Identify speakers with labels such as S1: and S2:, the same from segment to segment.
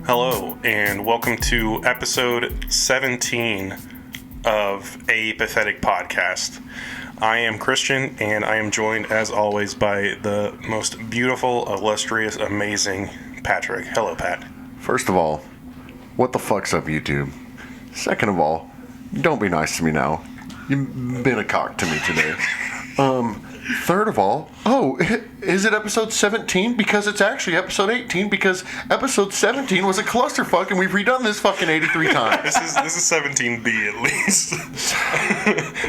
S1: Hello, and welcome to episode 17 of A Pathetic Podcast. I am Christian, and I am joined, as always, by the most beautiful, illustrious, amazing Patrick. Hello, Pat.
S2: First of all, what the fuck's up, YouTube? Second of all, don't be nice to me now. You've been a cock to me today. Third of all, is it episode 17? Because it's actually episode 18, because episode 17 was a clusterfuck, and we've redone this fucking 83 times.
S1: This is 17B at least.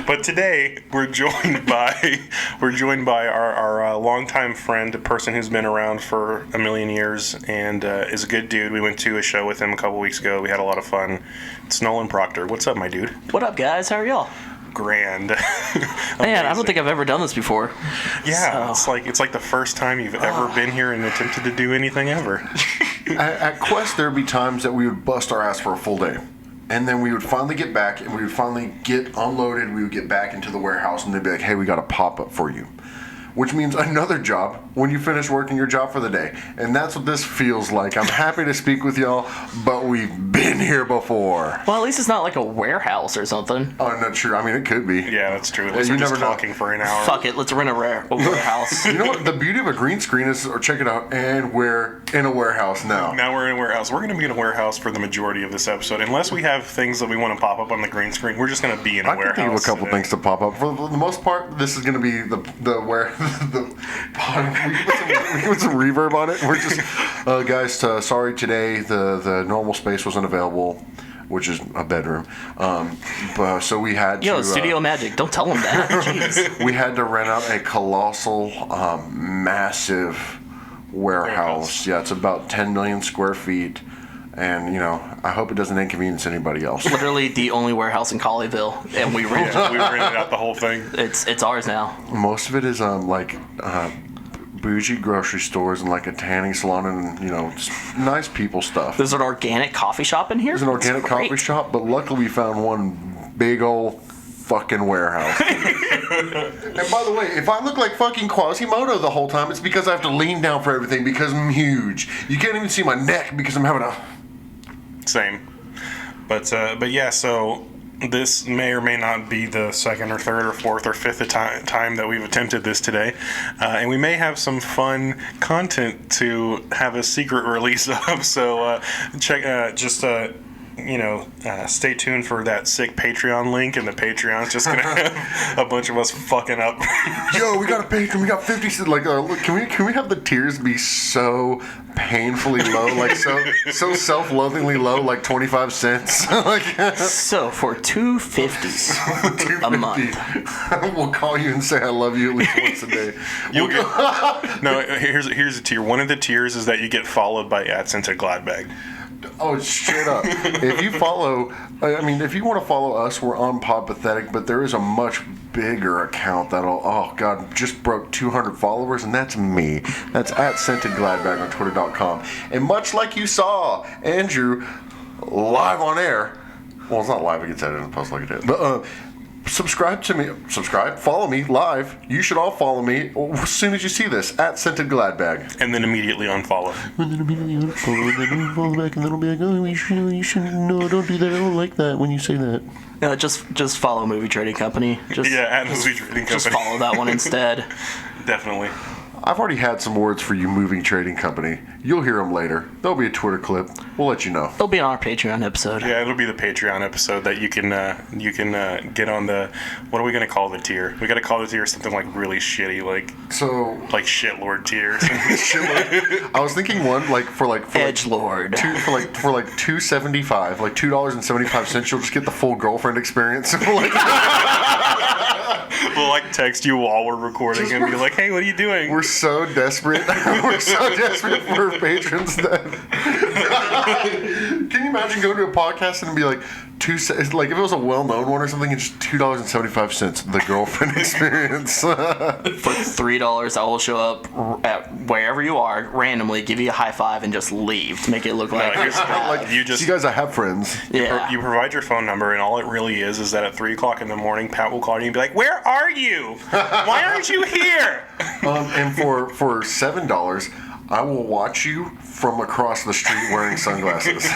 S1: But today we're joined by our longtime friend, a person who's been around for a million years and is a good dude. We went to a show with him a couple weeks ago. We had a lot of fun. It's Nolan Proctor. What's up, my dude?
S3: What up, guys? How are y'all?
S1: Grand.
S3: Man, I don't think I've ever done this before.
S1: Yeah, so. It's like the first time you've ever been here and attempted to do anything ever.
S2: At Quest, there'd be times that we would bust our ass for a full day. And then we would finally get back, and we would finally get unloaded. We would get back into the warehouse, and they'd be like, hey, we got a pop-up for you. Which means another job when you finish working your job for the day. And that's what this feels like. I'm happy to speak with y'all, but we've been here before.
S3: Well, at least it's not like a warehouse or something.
S2: Oh, not sure. I mean, it could be.
S1: Yeah, that's true. At least we're just talking for an hour.
S3: Fuck it, let's rent a warehouse.
S2: You know what? The beauty of a green screen is, or check it out, and we're in a warehouse now.
S1: Now we're in a warehouse. We're going to be in a warehouse for the majority of this episode. Unless we have things that we want to pop up on the green screen, we're just going to be in a warehouse.
S2: I can think of a couple things to pop up. For the most part, this is going to be the where the we can put some reverb on it. We're just guys. Sorry, today the normal space wasn't available, which is a bedroom. So we had to.
S3: Studio Magic. Don't tell them that. Jeez.
S2: We had to rent out a colossal, massive warehouse. Yeah, it's about 10 million square feet. And, I hope it doesn't inconvenience anybody else.
S3: Literally the only warehouse in Colleyville, and we rented
S1: out the whole thing.
S3: It's ours now.
S2: Most of it is bougie grocery stores and like a tanning salon and, just nice people stuff.
S3: There's an organic coffee shop in here?
S2: There's an organic coffee shop, but luckily we found one big old fucking warehouse. And by the way, if I look like fucking Quasimodo the whole time, it's because I have to lean down for everything because I'm huge. You can't even see my neck because I'm having a...
S1: Same. But yeah, so this may or may not be the second or third or fourth or fifth time that we've attempted this today. And we may have some fun content to have a secret release of. So stay tuned for that sick Patreon link, and the Patreon's just gonna have a bunch of us fucking up.
S2: Yo, we got a Patreon. We got 50 cents. Like, look, can we have the tiers be so painfully low, like so self-loathingly low, like 25 cents?
S3: So for $2.50 a month,
S2: we'll call you and say I love you at least once a day.
S1: No, here's a tier. One of the tiers is that you get followed by @Scented Gladbag.
S2: Oh, straight up. If you want to follow us, we're on Pod Pathetic, but there is a much bigger account just broke 200 followers, and that's me. That's @Scented Gladbag on Twitter.com. And much like you saw Andrew live on air, well, it's not live, it gets edited and posted like it is, but follow me live. You should all follow me as soon as you see this, @Scented Gladbag.
S1: And then immediately unfollow.
S2: And then follow back, and then I'll be like, oh, you shouldn't, no, don't do that, I don't like that when you say that.
S3: No, just follow Movie Trading Company.
S1: Movie Trading Company.
S3: Just follow that one instead.
S1: Definitely.
S2: I've already had some words for you, Moving Trading Company. You'll hear them later. There'll be a Twitter clip. We'll let you know.
S3: It'll be on our Patreon episode.
S1: Yeah, it'll be the Patreon episode that you can get on the. What are we gonna call the tier? We gotta call the tier something like really shitty, like shitlord tier.
S2: I was thinking one for
S3: Edgelord.
S2: For $2.75, like $2.75. You'll just get the full girlfriend experience.
S1: We'll text you while we're recording and be like, "Hey, what are you doing?"
S2: We're so desperate. We're so desperate for patrons that. Can you imagine going to a podcast and be like, if it was a well-known one or something, it's just $2.75, the girlfriend experience.
S3: For $3, I will show up at wherever you are randomly, give you a high five, and just leave to make it look like
S2: you guys, I have friends.
S3: Yeah.
S1: You provide your phone number, and all it really is that at 3:00 in the morning, Pat will call you and be like, "Where are you? Why aren't you here?"
S2: And for $7, I will watch you from across the street wearing sunglasses.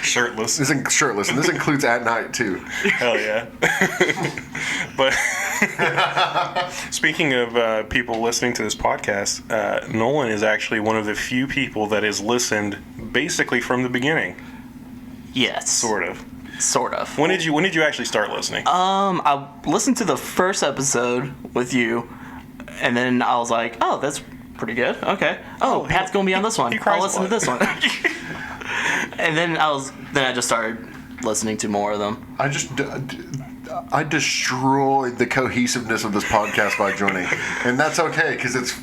S1: Shirtless.
S2: Shirtless, and this includes at night too.
S1: Hell yeah. But speaking of people listening to this podcast, Nolan is actually one of the few people that has listened basically from the beginning.
S3: Yes.
S1: Sort of. When did you actually start listening?
S3: I listened to the first episode with you, and then I was like, oh, that's pretty good. Okay. Oh, Pat's gonna be on this one. I'll listen to this one. And then I just started listening to more of them.
S2: I destroyed the cohesiveness of this podcast by joining, and that's okay because it's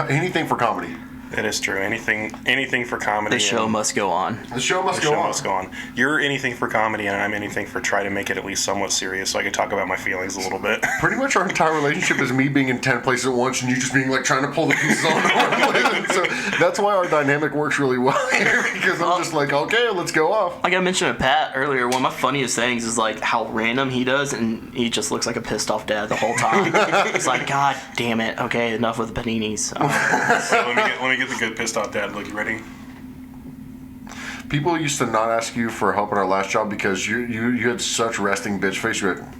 S2: anything for comedy.
S1: It is true. Anything for comedy.
S3: The show must go on.
S2: The show must go on.
S1: You're anything for comedy, and I'm anything for try to make it at least somewhat serious, so I can talk about my feelings a little bit.
S2: Pretty much our entire relationship is me being in 10 places at once, and you just being like trying to pull the pieces on one place. So that's why our dynamic works really well here, because I'm just like, okay, let's go off.
S3: Like I mentioned to Pat earlier, one of my funniest things is like how random he does, and he just looks like a pissed off dad the whole time. It's like, God damn it. Okay, enough with the paninis.
S1: So let me get the good pissed off dad look. You ready?
S2: People used to not ask you for help at our last job because you had such resting bitch face. You had,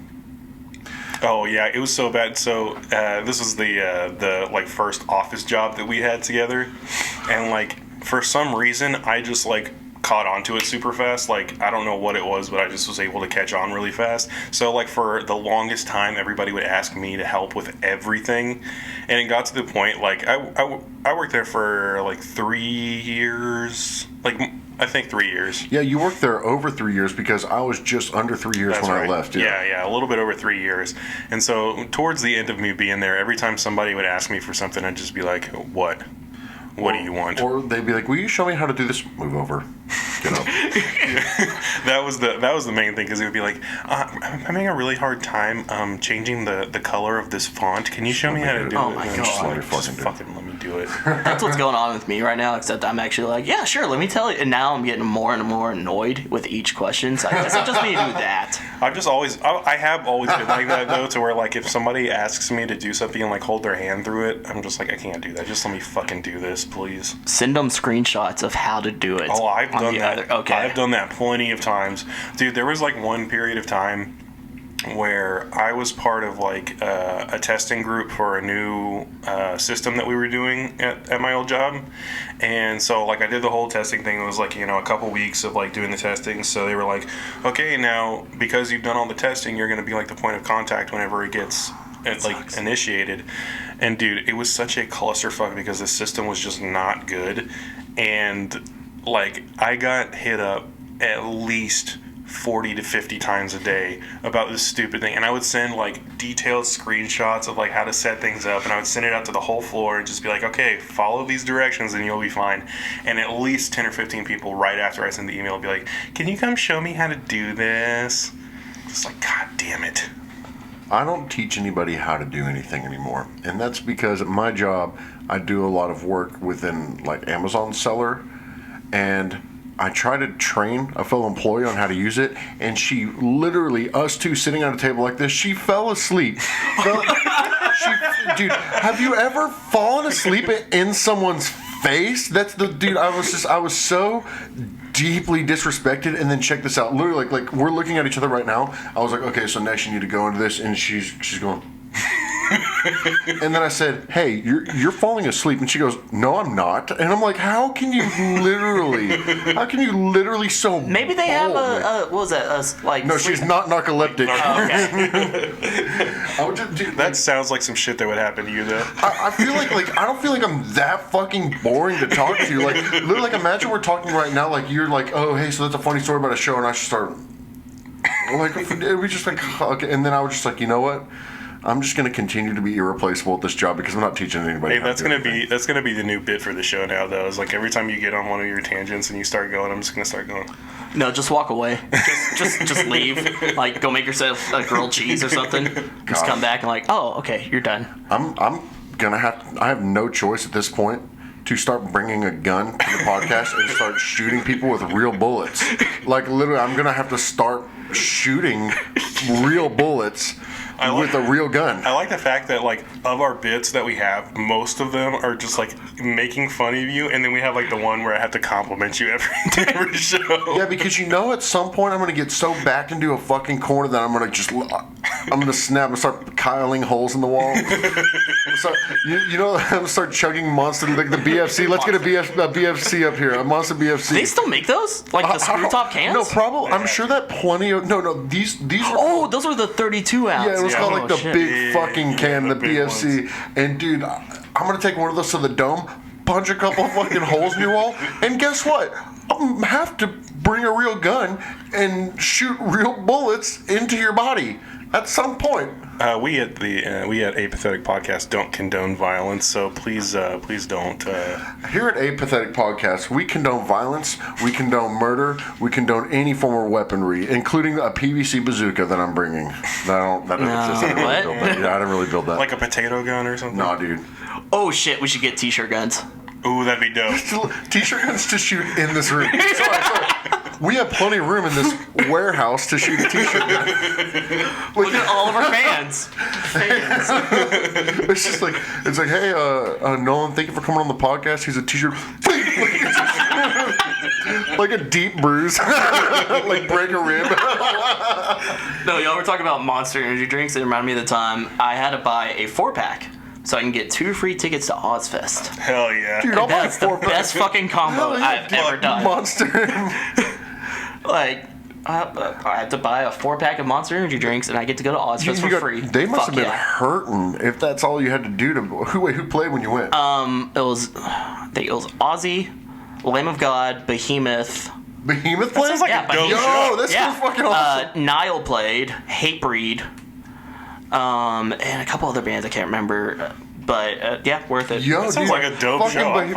S1: oh yeah, it was so bad. So this was the like first office job that we had together, and like for some reason I just like caught onto it super fast. Like I don't know what it was, but I just was able to catch on really fast. So like for the longest time, everybody would ask me to help with everything, and it got to the point like I worked there for like 3 years. Like I think 3 years.
S2: Yeah, you worked there over 3 years because I was just under 3 years
S1: That's
S2: when
S1: right.
S2: I left.
S1: Yeah, a little bit over 3 years. And so towards the end of me being there, every time somebody would ask me for something, I'd just be like, what? What do you want?
S2: Or they'd be like, will you show me how to do this? Move over. Get up.
S1: That was the main thing, because it would be like, I'm having a really hard time changing the color of this font. Can you show me how to do it?
S3: Oh my
S1: And I'm just
S3: God.
S1: like, just fucking let me do it.
S3: That's what's going on with me right now, except I'm actually like, yeah, sure, let me tell you. And now I'm getting more and more annoyed with each question, so I guess I just need to do that.
S1: I have always been like that, though, to where, like, if somebody asks me to do something and, like, hold their hand through it, I'm just like, I can't do that. Just let me fucking do this, please.
S3: Send them screenshots of how to do it.
S1: Oh, I've done that.
S3: Okay.
S1: I've done that plenty of times. Dude, there was, like, one period of time where I was part of like a testing group for a new system that we were doing at my old job, and so like I did the whole testing thing. It was like, you know, a couple weeks of like doing the testing. So they were like, okay, now because you've done all the testing, you're going to be like the point of contact whenever it gets like initiated. And dude, it was such a clusterfuck because the system was just not good, and like I got hit up at least 40 to 50 times a day about this stupid thing, and I would send like detailed screenshots of like how to set things up, and I would send it out to the whole floor and just be like, okay, follow these directions and you'll be fine. And at least 10 or 15 people right after I send the email would be like, can you come show me how to do this? Just like, god damn it.
S2: I don't teach anybody how to do anything anymore, and that's because at my job I do a lot of work within like Amazon seller, and I try to train a fellow employee on how to use it, and she literally, us two sitting at a table like this, she fell asleep. Dude, have you ever fallen asleep in someone's face? That's the dude. I was so deeply disrespected. And then check this out. Literally, like we're looking at each other right now. I was like, okay, so next you need to go into this, and she's going. And then I said, hey, you're falling asleep. And she goes, no, I'm not. And I'm like, how can you literally so
S3: Maybe they have what was that? Like
S2: no, she's not narcoleptic.
S3: Oh, okay.
S1: That sounds like some shit that would happen to you, though.
S2: I feel like I don't feel like I'm that fucking boring to talk to. Like literally, like imagine we're talking right now. Like you're like, oh hey, so that's a funny story about a show, and I should start like we just like okay, and then I was just like, you know what? I'm just going to continue to be irreplaceable at this job because I'm not teaching anybody.
S1: Hey, that's gonna be the new bit for the show now, though. Is like every time you get on one of your tangents and you start going, I'm just gonna start going.
S3: No, just walk away. Just leave. Like go make yourself a grilled cheese or something. Just come back and like, oh, okay, you're done.
S2: I'm gonna I have no choice at this point to start bringing a gun to the podcast and start shooting people with real bullets. Like literally, I'm gonna have to start shooting real bullets with a real gun.
S1: I like the fact that, like, of our bits that we have, most of them are just, like, making fun of you, and then we have, like, the one where I have to compliment you every show.
S2: Yeah, because at some point I'm going to get so backed into a fucking corner that I'm going to snap and start kiling holes in the wall. I'm going to start chugging Monster, like the BFC. Let's get a BFC up here, a Monster BFC.
S3: They still make those? Like the screw top cans?
S2: No, probably. I'm sure that plenty of... No, these are...
S3: Oh, those were the 32 ounce.
S2: Yeah, it was called like the
S3: shit.
S2: big fucking can, the BFC.
S1: Ones.
S2: And dude, I'm gonna take one of those to the dome, punch a couple of fucking holes in your wall, and guess what? I'm have to bring a real gun and shoot real bullets into your body at some point.
S1: We at A Pathetic Podcast don't condone violence, so please don't.
S2: Here at A Pathetic Podcast, we condone violence, we condone murder, we condone any form of weaponry, including a PVC bazooka that I'm bringing. That doesn't exist. I didn't really build that. Yeah, I didn't really build that.
S1: Like a potato gun or something?
S2: Nah, dude.
S3: Oh shit, we should get t-shirt guns.
S1: Ooh, that'd be dope.
S2: T-shirt guns to shoot in this room. Sorry. We have plenty of room in this warehouse to shoot a t-shirt gun.
S3: Look at all of our fans.
S2: It's just like, hey, Nolan, thank you for coming on the podcast. Here's a t-shirt. Like a deep bruise. Like break a rib.
S3: No, y'all were talking about Monster Energy drinks. It reminded me of the time I had to buy a 4-pack so I can get 2 free tickets to Ozfest.
S1: Hell yeah.
S2: Dude, I'll buy
S3: That's the
S2: 4-pack.
S3: best fucking combo I've ever done.
S2: Monster.
S3: Like, I have to buy a 4-pack of Monster Energy drinks, and I get to go to Ozfest for free.
S2: They must
S3: Fuck
S2: have been
S3: yeah.
S2: hurting if that's all you had to do to. Who played when you went?
S3: It was Ozzy, Lamb of God, Behemoth.
S2: Behemoth played?
S1: sounds like
S3: Yeah,
S1: a dope
S3: Behemoth.
S1: show.
S2: Yo, that's so fucking awesome.
S3: Nile played, Hatebreed, and a couple other bands I can't remember. But yeah, worth it.
S2: Yo,
S1: That sounds
S2: dude,
S1: like a dope show.
S2: Worth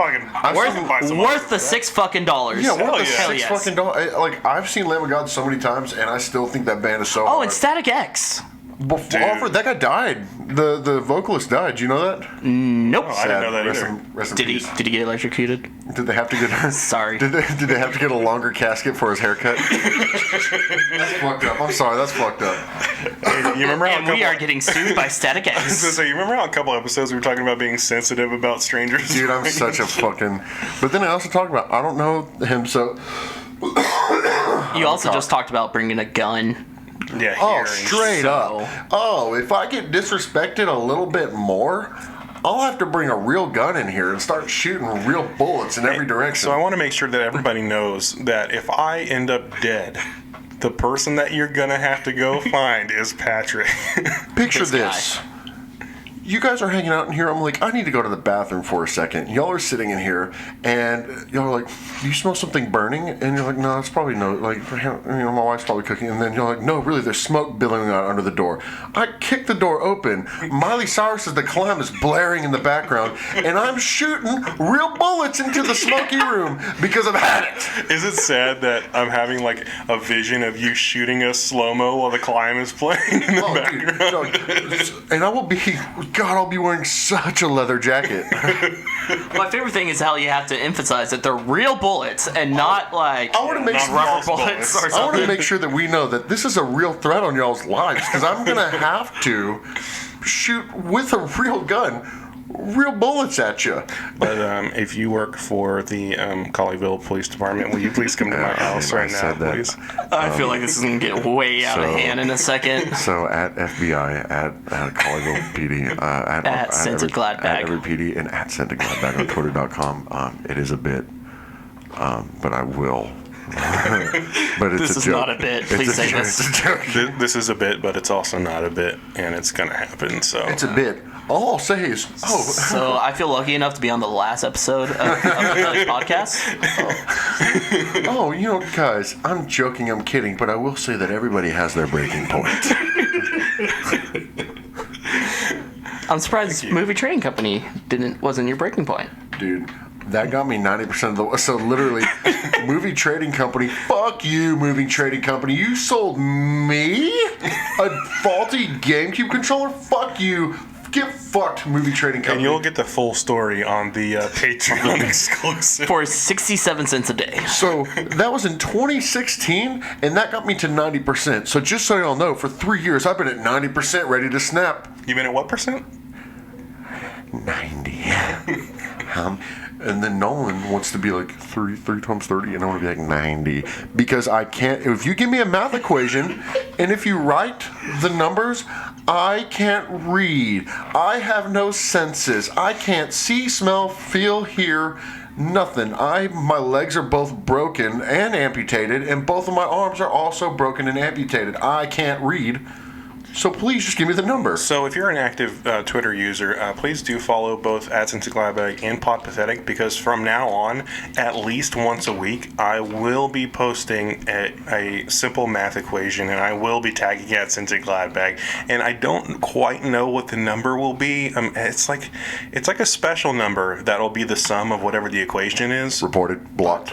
S3: Worth the $6 fucking.
S2: Yeah, worth the
S3: Hell
S2: $6
S3: yes.
S2: fucking dollars. Like, I've seen Lamb of God so many times, and I still think that band is so
S3: Oh,
S2: hard.
S3: and Static X.
S2: Before that guy died. The vocalist died. Do you know that?
S3: Nope.
S1: I didn't know that
S2: Rest
S1: either.
S2: in
S3: Did he
S2: peace.
S3: get electrocuted?
S2: Did they have to get?
S3: Sorry.
S2: Did they have to get a longer casket for his haircut? That's fucked up. I'm sorry. That's fucked up.
S1: You remember how
S3: And we are getting sued by Static
S1: I was gonna
S3: X.
S1: say, you remember how a couple episodes we were talking about being sensitive about strangers?
S2: Dude, I'm such a fucking. But then I also talked about I don't know him, so.
S3: You also just talked about bringing a gun.
S1: Yeah.
S2: Oh,
S1: here, and-
S2: straight up. Oh, if I get disrespected a little bit more, I'll have to bring a real gun in here and start shooting real bullets in every direction.
S1: So I want to make sure that everybody knows that if I end up dead, the person that you're gonna have to go find is Patrick.
S2: Picture
S3: This guy.
S2: this. You guys are hanging out in here. I'm like, I need to go to the bathroom for a second. Y'all are sitting in here, and y'all are like, do you smell something burning? And you're like, no, it's probably no. Like, my wife's probably cooking. And then you're like, no, really, there's smoke billowing out under the door. I kick the door open. Miley Cyrus's The Climb is blaring in the background, and I'm shooting real bullets into the smoky room because I've had it.
S1: Is it sad that I'm having like a vision of you shooting a slow-mo while The Climb is playing in the background?
S2: Dude, and I will be, God, I'll be wearing such a leather jacket.
S3: My favorite thing is how you have to emphasize that they're real bullets and not like
S2: I want to make
S1: not
S2: sure
S3: rubber
S1: false
S3: bullets
S1: bullets.
S3: or
S2: I want
S3: something.
S2: to make sure that we know that this is a real threat on y'all's lives because I'm gonna have to shoot with a real gun, real bullets at you.
S1: But if you work for the Colleyville Police Department, will you please come to my house right now, please?
S3: I feel like this is gonna get way out of hand in a second.
S2: So at FBI, at Colleyville PD,
S3: At Scented Gladbag.
S2: at every PD, and at Scented Gladbag on Twitter.com. It is a bit, but I will. But it's
S3: This
S2: a
S3: is
S2: joke.
S3: not a bit.
S2: It's
S3: Please
S2: a
S3: say
S2: joke.
S3: this.
S2: It's a joke.
S1: This is a bit, but it's also not a bit, and it's gonna happen. So
S2: It's a bit. All I'll say is,
S3: So I feel lucky enough to be on the last episode of the podcast.
S2: you know, guys, I'm joking, I'm kidding, but I will say that everybody has their breaking point.
S3: I'm surprised Movie Trading Company wasn't your breaking point.
S2: Dude, that got me 90% of the... So literally, movie trading company, fuck you, movie trading company. You sold me a faulty GameCube controller? Fuck you. Get fucked, movie trading company.
S1: And you'll get the full story on the Patreon exclusive.
S3: For 67 cents a day.
S2: So that was in 2016, and that got me to 90%. So just so y'all know, for 3 years, I've been at 90% ready to snap.
S1: You've been at what percent?
S2: 90. And then Nolan wants to be like 3 times 30, and I want to be like 90. Because I can't, if you give me a math equation, and if you write the numbers, I can't read. I have no senses. I can't see, smell, feel, hear, nothing. My legs are both broken and amputated, and both of my arms are also broken and amputated. I can't read. So please just give me the number.
S1: So if you're an active Twitter user, please do follow both @SinceGladbag and Pod Pathetic, because from now on, at least once a week, I will be posting a simple math equation, and I will be tagging @SinceGladbag. And I don't quite know what the number will be. It's like a special number that'll be the sum of whatever the equation is.
S2: Reported. Blocked.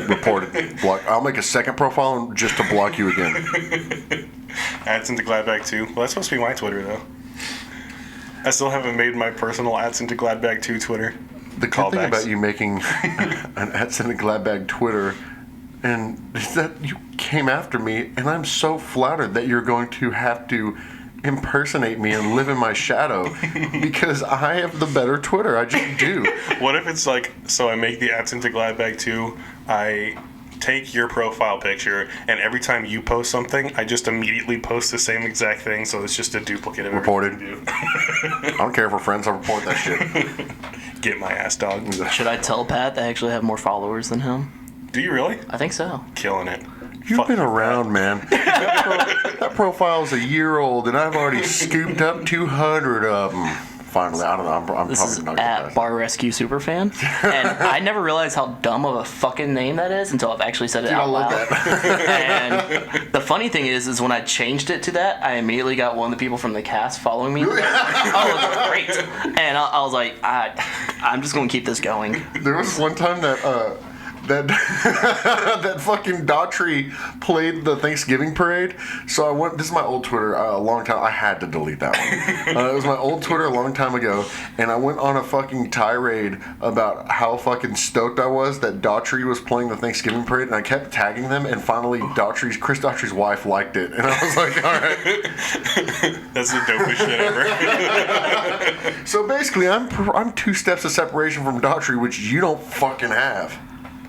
S2: Reported. Blocked. I'll make a second profile just to block you again.
S1: @SinceGladbag 2. Well, that's supposed to be my Twitter, though. I still haven't made my personal @SinceGladbag 2 Twitter.
S2: The good thing about you making an @SinceGladbag Twitter, and is that you came after me, and I'm so flattered that you're going to have to impersonate me and live in my shadow, because I have the better Twitter. I just do.
S1: What if it's like, so I make the @SinceGladbag 2, I take your profile picture, and every time you post something, I just immediately post the same exact thing, so it's just a duplicate of
S2: Reported.
S1: everything you do.
S2: I don't care if we're friends, I'll report that shit.
S1: Get my ass, dog.
S3: Should I tell Pat that I actually have more followers than him?
S1: Do you really?
S3: I think so.
S1: Killing it.
S2: You've
S1: Fuck
S2: been
S1: you,
S2: around, man. That profile's a year old, and I've already scooped up 200 of them. Finally, I don't know. I'm
S3: This
S2: probably
S3: is
S2: not gonna
S3: at Bar Rescue Superfan, and I never realized how dumb of a fucking name that is until I've actually said it out loud. And the funny thing is when I changed it to that, I immediately got one of the people from the cast following me. Oh, great! And I was like, I'm just gonna keep this going.
S2: There was one time that that fucking Daughtry played the Thanksgiving parade. So I went. This is my old Twitter. A long time. I had to delete that one. It was my old Twitter a long time ago, and I went on a fucking tirade about how fucking stoked I was that Daughtry was playing the Thanksgiving parade, and I kept tagging them. And finally, Chris Daughtry's wife liked it, and I was like, all right.
S1: That's the dopest shit ever.
S2: So basically, I'm 2 steps of separation from Daughtry, which you don't fucking have.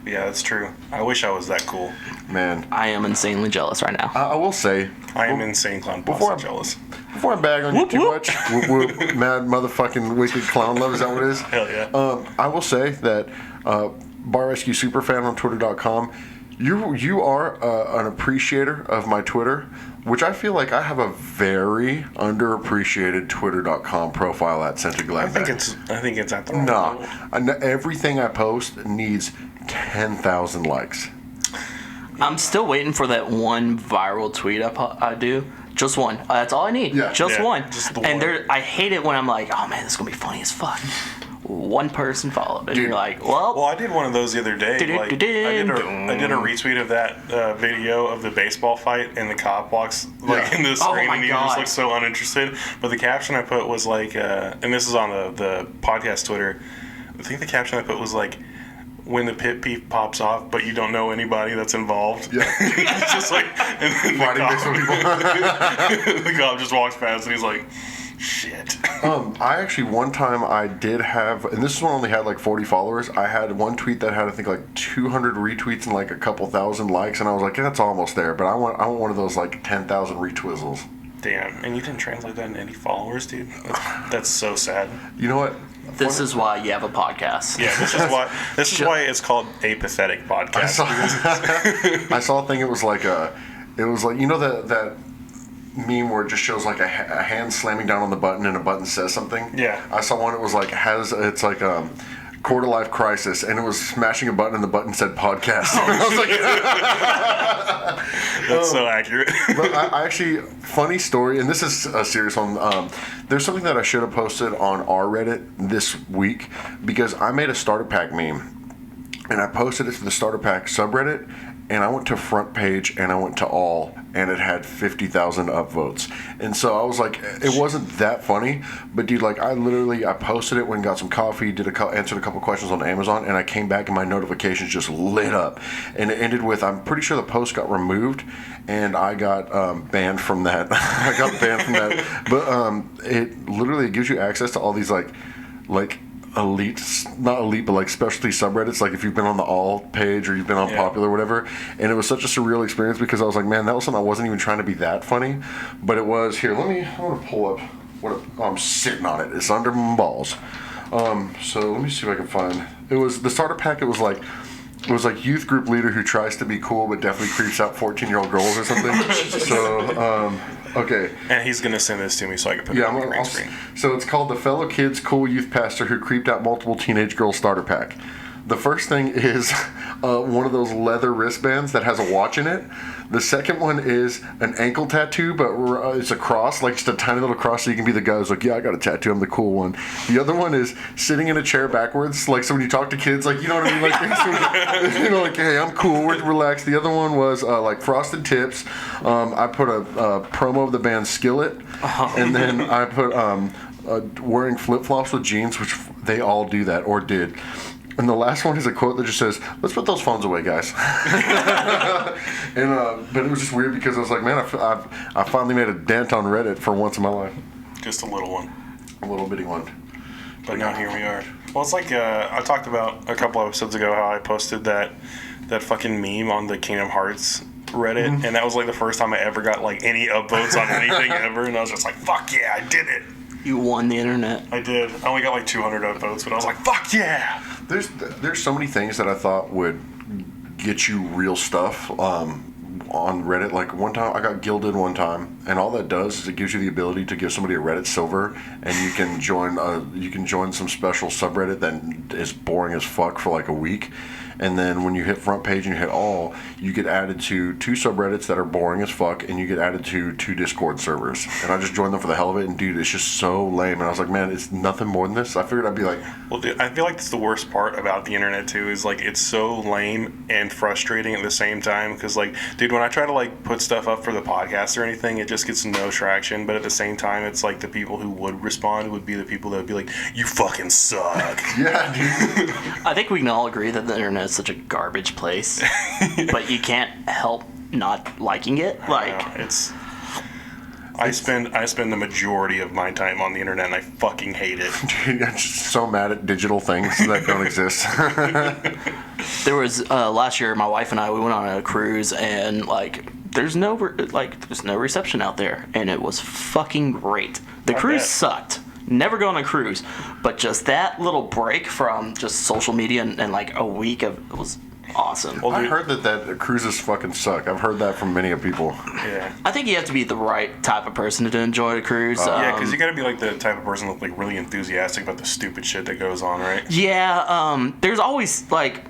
S1: Yeah, that's true. I wish I was that cool.
S2: Man,
S3: I am insanely jealous right now.
S2: I will say,
S1: I am insane clown boss jealous.
S2: before I bag on you too much, mad motherfucking wicked clown love, is that what it is?
S1: Hell yeah.
S2: I will say that Bar Rescue Superfan on Twitter.com, you are an appreciator of my Twitter, which I feel like I have a very underappreciated Twitter.com profile at @SinceGladbag.
S1: I think it's at the wrong level.
S2: No, everything I post needs 10,000 likes.
S3: I'm still waiting for that one viral tweet I do. Just one. That's all I need.
S2: Yeah.
S3: Just
S1: Yeah,
S3: one.
S1: just the
S3: and
S1: one.
S3: I hate it when I'm like, oh man, this is gonna be funny as fuck. One person followed, and
S2: Dude.
S3: you're like, well,
S1: I did one of those the other day. Like, I did a retweet of that video of the baseball fight, and the cop walks like in the screen,
S3: my
S1: and he
S3: God.
S1: just looks so uninterested. But the caption I put was like, and this is on the podcast Twitter. I think the caption I put was like, when the pit peeve pops off, but you don't know anybody that's involved.
S2: Yeah.
S1: It's just like, and then
S2: Fighting baseball people.
S1: the cop just walks past, and he's like, shit.
S2: I actually, one time I did have, and this one only had like 40 followers. I had one tweet that had, I think, like 200 retweets and like a couple thousand likes, and I was like, yeah, that's almost there, but I want one of those like 10,000 retwizzles.
S1: Damn, and you didn't translate that into any followers, dude? That's so sad.
S2: You know what?
S3: this is why you have a podcast.
S1: Yeah, this is why it's called a pathetic podcast.
S2: I saw a thing. It was like you know that meme where it just shows like a hand slamming down on the button and a button says something.
S1: Yeah.
S2: I saw one. It was like it's like quarter life crisis, and it was smashing a button and the button said podcast. I was like,
S1: That's so accurate.
S2: but I actually, funny story, and this is a serious one. There's something that I should have posted on our Reddit this week, because I made a starter pack meme, and I posted it to the starter pack subreddit, and I went to front page and I went to all, and it had 50,000 upvotes. And so I was like, it wasn't that funny, but dude, like I posted it, went and got some coffee, answered a couple questions on Amazon, and I came back and my notifications just lit up. And it ended with, I'm pretty sure the post got removed, and I got banned from that. I got banned from that. But it literally gives you access to all these like not elite, but like specialty subreddits, like if you've been on the all page or you've been on popular or whatever. And it was such a surreal experience because I was like, man, that was something I wasn't even trying to be that funny, but it was. Here, I want to pull up I'm sitting on it. It's under my balls. So let me see if I can find. It was the starter pack. It was like youth group leader who tries to be cool but definitely creeps out 14-year-old girls or something. So okay.
S1: And he's gonna send this to me so I can put it on the green screen.
S2: So it's called the Fellow Kids Cool Youth Pastor Who Creeped Out Multiple Teenage Girls Starter Pack. The first thing is one of those leather wristbands that has a watch in it. The second one is an ankle tattoo, but it's a cross, like just a tiny little cross, so you can be the guy who's like, yeah, I got a tattoo, I'm the cool one. The other one is sitting in a chair backwards, like so when you talk to kids, like, you know what I mean? Like, you know, like, hey, I'm cool, we're relaxed. The other one was like frosted tips. I put a promo of the band Skillet, and then I put wearing flip-flops with jeans, which they all do that, or did. And the last one is a quote that just says, let's put those phones away, guys. And but it was just weird because I was like, man, I finally made a dent on Reddit for once in my life.
S1: Just a little one.
S2: A little bitty one.
S1: But now here we are. Well, it's like I talked about a couple episodes ago how I posted that fucking meme on the Kingdom Hearts Reddit, and that was like the first time I ever got like any upvotes on anything ever, and I was just like, fuck yeah, I did it.
S3: You won the internet.
S1: I did. I only got like 200 upvotes, but I was like, fuck yeah.
S2: There's so many things that I thought would get you real stuff on Reddit. Like one time, I got gilded one time, and all that does is it gives you the ability to give somebody a Reddit silver, and you can join some special subreddit that is boring as fuck for like a week. And then when you hit front page and you hit all, you get added to 2 subreddits that are boring as fuck, and you get added to 2 Discord servers. And I just joined them for the hell of it, and dude, it's just so lame. And I was like, man, it's nothing more than this. I figured I'd be like...
S1: Well, dude, I feel like that's the worst part about the internet, too, is like it's so lame and frustrating at the same time. Because, like, dude, when I try to, like, put stuff up for the podcast or anything, it just gets no traction. But at the same time, it's like the people who would respond would be the people that would be like, you fucking suck.
S2: Yeah, dude.
S3: I think we can all agree that the internet is such a garbage place, but you can't help not liking it.
S1: I spend the majority of my time on the internet, and I fucking hate it.
S2: Dude, I'm just so mad at digital things that don't exist.
S3: There was last year, my wife and I, we went on a cruise, and there's no reception out there, and it was fucking great. The cruise sucked. Never go on a cruise, but just that little break from just social media and like a week of it was awesome.
S2: Well, I heard that cruises fucking suck. I've heard that from many people.
S1: Yeah.
S3: I think you have to be the right type of person to enjoy a cruise.
S1: Yeah, because you got to be like the type of person that's like really enthusiastic about the stupid shit that goes on, right?
S3: Yeah. There's always like.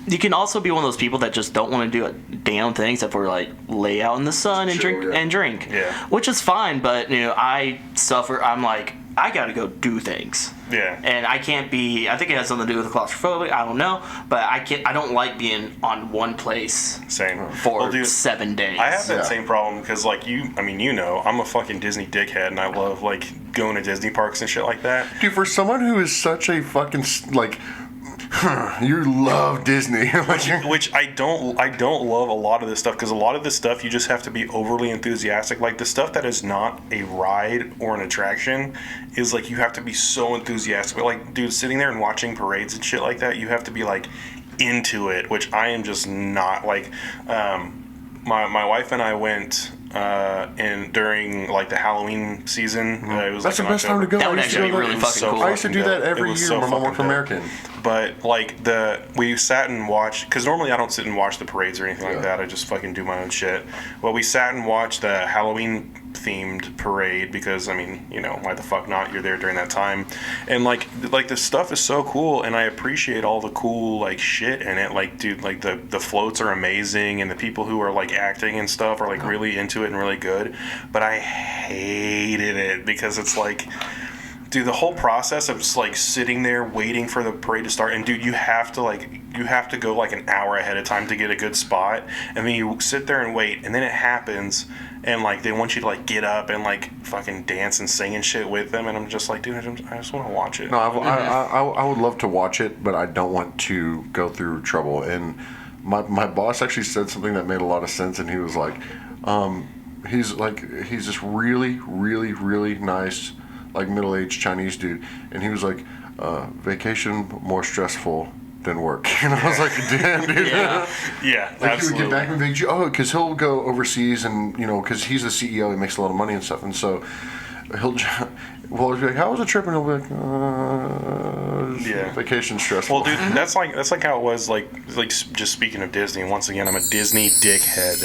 S3: You can also be one of those people that just don't want to do a damn thing except for like lay out in the sun and drink.
S1: Yeah.
S3: Which is fine, but I suffer. I'm like, I got to go do things.
S1: Yeah.
S3: And I can't be. I think it has something to do with claustrophobic. I don't know, but I don't like being on one place.
S1: Same.
S3: For 7 days.
S1: I have that same problem because like I'm a fucking Disney dickhead, and I love like going to Disney parks and shit like that.
S2: Dude, for someone who is such a fucking like. You love Disney.
S1: which I don't love a lot of this stuff, because a lot of this stuff you just have to be overly enthusiastic. Like the stuff that is not a ride or an attraction is like you have to be so enthusiastic. But like, dude, sitting there and watching parades and shit like that, you have to be like into it, which I am just not. Like my wife and I went and during like the Halloween season. It was
S2: That's
S1: like
S2: the best time to go.
S3: That would actually be really fucking cool.
S2: I used to do that every year when my mom worked for American.
S1: But like we sat and watched, because normally I don't sit and watch the parades or anything like that. I just fucking do my own shit. Well, we sat and watched the Halloween themed parade because why the fuck not? You're there during that time, and like the stuff is so cool, and I appreciate all the cool like shit in it. Like, dude, like the floats are amazing, and the people who are like acting and stuff are like really into it and really good. But I hated it because it's like, Dude, the whole process of just like sitting there waiting for the parade to start, and dude, you have to go like an hour ahead of time to get a good spot, and then you sit there and wait, and then it happens, and like they want you to like get up and like fucking dance and sing and shit with them, and I'm just like, dude, I just want to watch it.
S2: No, I would love to watch it, but I don't want to go through trouble. And my boss actually said something that made a lot of sense, and he was like, he's this really, really, really nice, like middle-aged Chinese dude, and he was like, vacation more stressful than work. And I was like, damn, dude.
S1: Yeah,
S2: like
S1: absolutely.
S2: he would get back from vacation. Oh, because he'll go overseas, and because he's the CEO, he makes a lot of money and stuff, and so he'll be like, how was the trip? And he'll be like, vacation stressful.
S1: Well, dude, that's like how it was. Like just speaking of Disney, once again, I'm a Disney dickhead.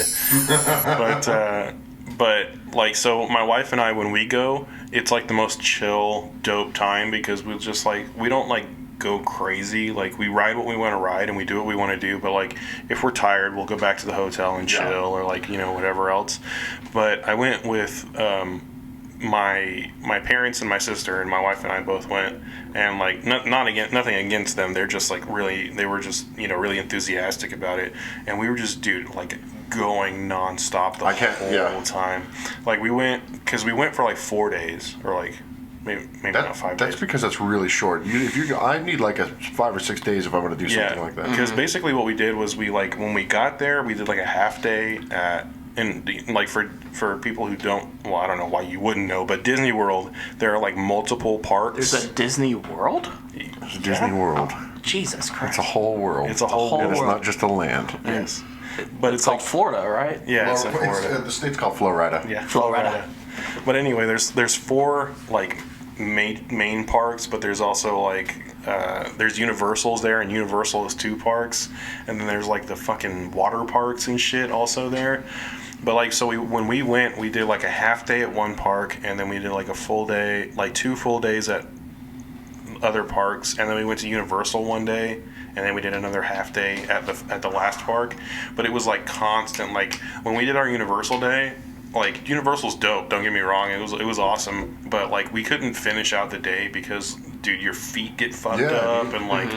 S1: But like, so my wife and I, when we go, it's like the most chill, dope time, because we just like, we don't like go crazy. Like, we ride what we want to ride and we do what we want to do, but like if we're tired, we'll go back to the hotel and chill, or like whatever else. But I went with my parents and my sister, and my wife and I both went, and like nothing against them, they're just like they were just really enthusiastic about it, and we were just like going nonstop the whole time. Like we went for like 4 days, or like maybe not 5 days.
S2: That's because that's really short. I need like a 5 or 6 days if I'm going to do something like that.
S1: Because basically what we did was when we got there, we did like a half day and like for people who don't, well, I don't know why you wouldn't know, but Disney World, there are like multiple parks.
S3: There's a Disney World?
S2: It's a Disney World.
S3: Jesus Christ.
S2: It's a whole world.
S1: It's a whole world.
S2: And it's not just a land.
S1: Yes.
S3: But it's called Florida, right?
S1: Yeah, it's in Florida.
S2: The state's called Florida.
S1: Yeah,
S3: Florida.
S1: But anyway, there's 4 like main parks, but there's also like there's Universal's there, and Universal is 2 parks, and then there's like the fucking water parks and shit also there. But like, so when we went, we did like a half day at one park, and then we did like a full day, like 2 full days at other parks, and then we went to Universal one day, and then we did another half day at the last park. But it was like constant. Like when we did our Universal day, like Universal's dope, don't get me wrong, it was awesome, but like we couldn't finish out the day because, dude, your feet get fucked up, and like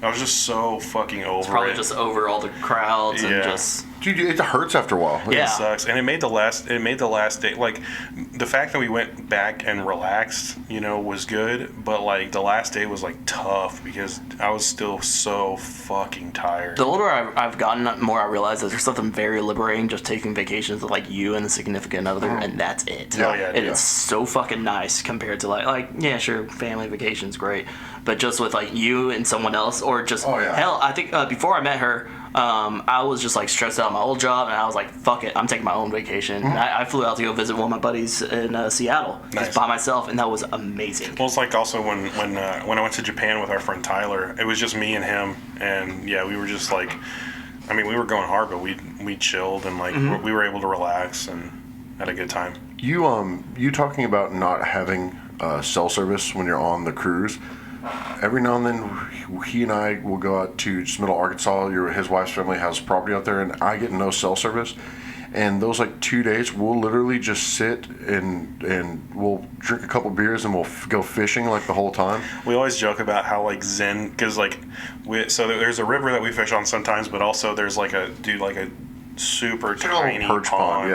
S1: I was just so fucking over
S3: it's probably just over all the crowds and just.
S2: Dude, it hurts after a while.
S1: It sucks, and it made the last day, like the fact that we went back and relaxed, was good, but like the last day was like tough because I was still so fucking tired.
S3: The older I've gotten, the more I realize that there's something very liberating just taking vacations with like you and the significant other, and that's it. It is so fucking nice compared to like yeah, sure, family vacation's great, but just with like you and someone else, or just hell, I think before I met her, I was just like stressed out my old job, and I was like, fuck it, I'm taking my own vacation. I flew out to go visit one of my buddies in Seattle, just by myself, and that was amazing.
S1: Well, it's like also when I went to Japan with our friend Tyler, it was just me and him, and yeah, we were just like, I mean, we were going hard, but we chilled, and like we were able to relax and had a good time.
S2: You talking about not having cell service when you're on the cruise. Every now and then, he and I will go out to just Middle Arkansas. His wife's family has property out there, and I get no cell service. And those like 2 days, we'll literally just sit and we'll drink a couple beers and we'll go fishing like the whole time.
S1: We always joke about how like Zen, because like so there's a river that we fish on sometimes, but also there's like a super tiny pond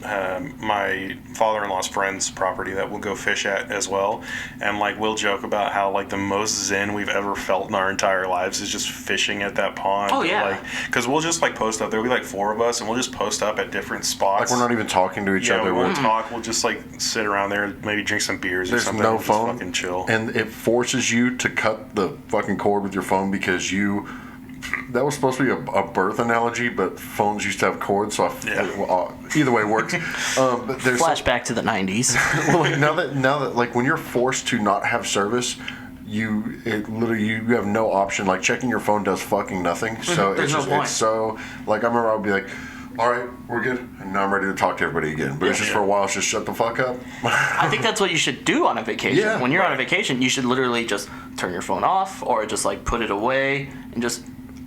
S1: at my father-in-law's friend's property that we'll go fish at as well, and like we'll joke about how like the most zen we've ever felt in our entire lives is just fishing at that pond. Like, because we'll just like post up there, we like 4 of us, and we'll just post up at different spots,
S2: like we're not even talking to each other.
S1: We won't talk, we'll just like sit around there, maybe drink some beers or something.
S2: There's no phone,
S1: just fucking chill,
S2: and it forces you to cut the fucking cord with your phone, because that was supposed to be a birth analogy, but phones used to have cords, so either way works. But there's
S3: flashback to the 90s.
S2: Well, like, now that like when you're forced to not have service, you have no option. Like checking your phone does fucking nothing. So it's so like I remember I would be like, all right, we're good, and now I'm ready to talk to everybody again. But it's just for a while, it's just shut the fuck up.
S3: I think that's what you should do on a vacation.
S2: Yeah,
S3: when you're on a vacation, you should literally just turn your phone off, or just like put it away and just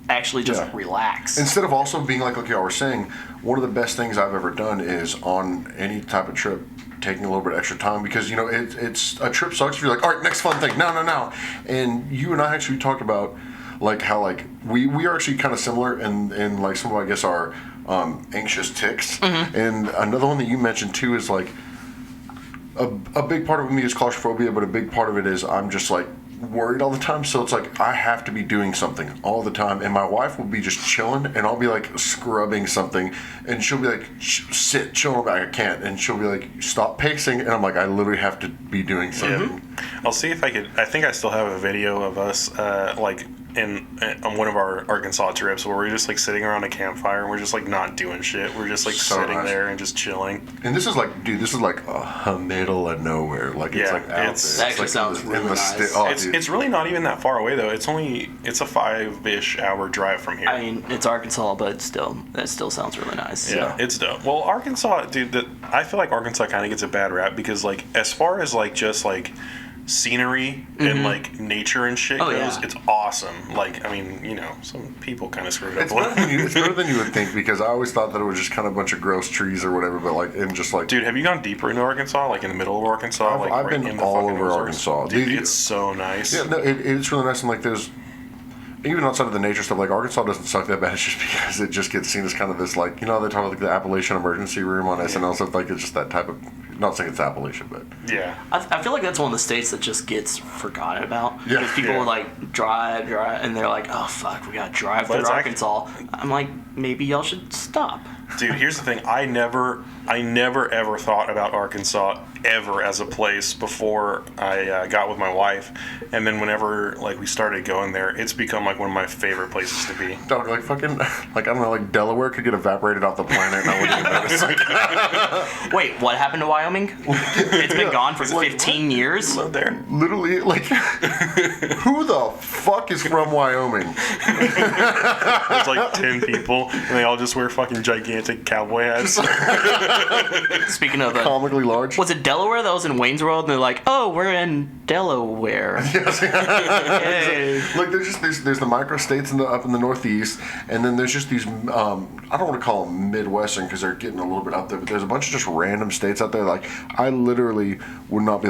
S3: actually relax.
S2: Instead of also being like y'all were saying, one of the best things I've ever done is on any type of trip taking a little bit extra time because it's a trip sucks if you're like, all right, next fun thing, no, and you and I actually talked about like how like we are actually kind of similar in like some of I guess our anxious tics, and another one that you mentioned too is like a big part of me is claustrophobia, but a big part of it is I'm just like worried all the time, so it's like I have to be doing something all the time, and my wife will be just chilling and I'll be like scrubbing something and she'll be like sit chill back, I can't, and she'll be like stop pacing, and I'm like I literally have to be doing something.
S1: I'll see if I think I still have a video of us like on one of our Arkansas trips where we're just like sitting around a campfire and we're just like not doing shit. We're just like
S2: So
S1: sitting
S2: nice.
S1: there and just chilling.
S2: And this is like, dude, this is like a middle of nowhere. Like it's like out
S1: it's-
S2: there.
S3: That actually
S2: It's
S3: sounds
S2: in
S3: really
S2: the
S3: nice.
S2: oh,
S1: It's
S2: dude.
S1: it's really not even that far away though. It's a 5-ish hour drive from here.
S3: I mean, it's Arkansas, but that still sounds really nice.
S1: Yeah,
S3: So.
S1: it's dope. Well, Arkansas, dude, I feel like Arkansas kind of gets a bad rap because, like, as far as, like, just, like, scenery and, like, nature and shit
S3: Oh,
S1: goes,
S3: yeah.
S1: it's awesome. Like, I mean, some people kind of screwed up
S2: It's
S1: a
S2: better,
S1: little.
S2: it's better than you would think because I always thought that it was just kind of a bunch of gross trees or whatever, but like, and just like.
S1: Dude, have you gone deeper into Arkansas? Like, in the middle of Arkansas? Like,
S2: I've
S1: right
S2: been
S1: in the
S2: all
S1: fucking
S2: over
S1: resorts?
S2: Arkansas.
S1: Dude,
S2: Dude,
S1: it's so nice.
S2: Yeah, no, it's really nice, and like there's. Even outside of the nature stuff, like Arkansas doesn't suck that bad. It's just because it just gets seen as kind of this, like, they talk about like the Appalachian Emergency Room on SNL stuff. Like it's just that type of, not saying it's Appalachian, but
S1: Yeah.
S3: I feel like that's one of the states that just gets forgotten about.
S2: Yeah.
S3: Because people
S1: Yeah.
S3: like drive, and they're like, oh fuck, we gotta drive
S1: But
S3: through
S1: it's
S3: Arkansas. I'm like, maybe y'all should stop.
S1: Dude, here's the thing. I never ever thought about Arkansas ever as a place before I got with my wife, and then whenever like we started going there, it's become like one of my favorite places to be.
S2: dog, like fucking, like I don't know, like Delaware could get evaporated off the planet, and I wouldn't even notice. Like,
S3: Wait, what happened to Wyoming? It's been gone for
S2: Like,
S3: 15 years.
S1: Out there.
S2: literally, like, who the fuck is from Wyoming?
S1: There's like 10 people, and they all just wear fucking gigantic cowboy hats.
S3: Speaking of,
S2: Comically large.
S3: was it Delaware that was in Wayne's World? And they're like, oh, we're in Delaware. Yay.
S2: Like there's the micro states up in the Northeast, and then there's just these I don't want to call them Midwestern because they're getting a little bit up there, but there's a bunch of just random states out there. Like I literally would not be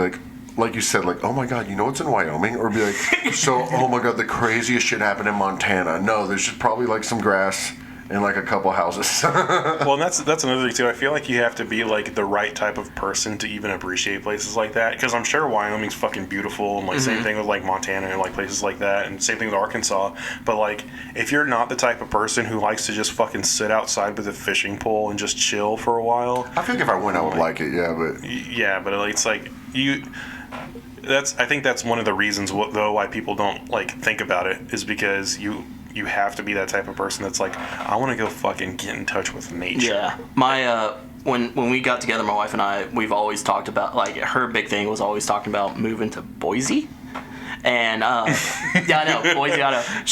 S2: like you said, like, oh my god, you know what's in Wyoming? Or be like, so, oh my god, the craziest shit happened in Montana. No, there's just probably like some grass and like a couple houses.
S1: Well, and that's another thing too. I feel like you have to be like the right type of person to even appreciate places like that. Because I'm sure Wyoming's fucking beautiful, and like same thing with like Montana and like places like that, and same thing with Arkansas. But like, if you're not the type of person who likes to just fucking sit outside with a fishing pole and just chill for a while,
S2: I think if I went, I would like it, yeah, but
S1: yeah, but it's like you. I think that's one of the reasons though why people don't like think about it is because you have to be that type of person that's like, I want to go fucking get in touch with nature.
S3: Yeah, my when we got together, my wife and I, we've always talked about, like, her big thing was always talking about moving to Boise. And yeah, I know, Boise, Idaho.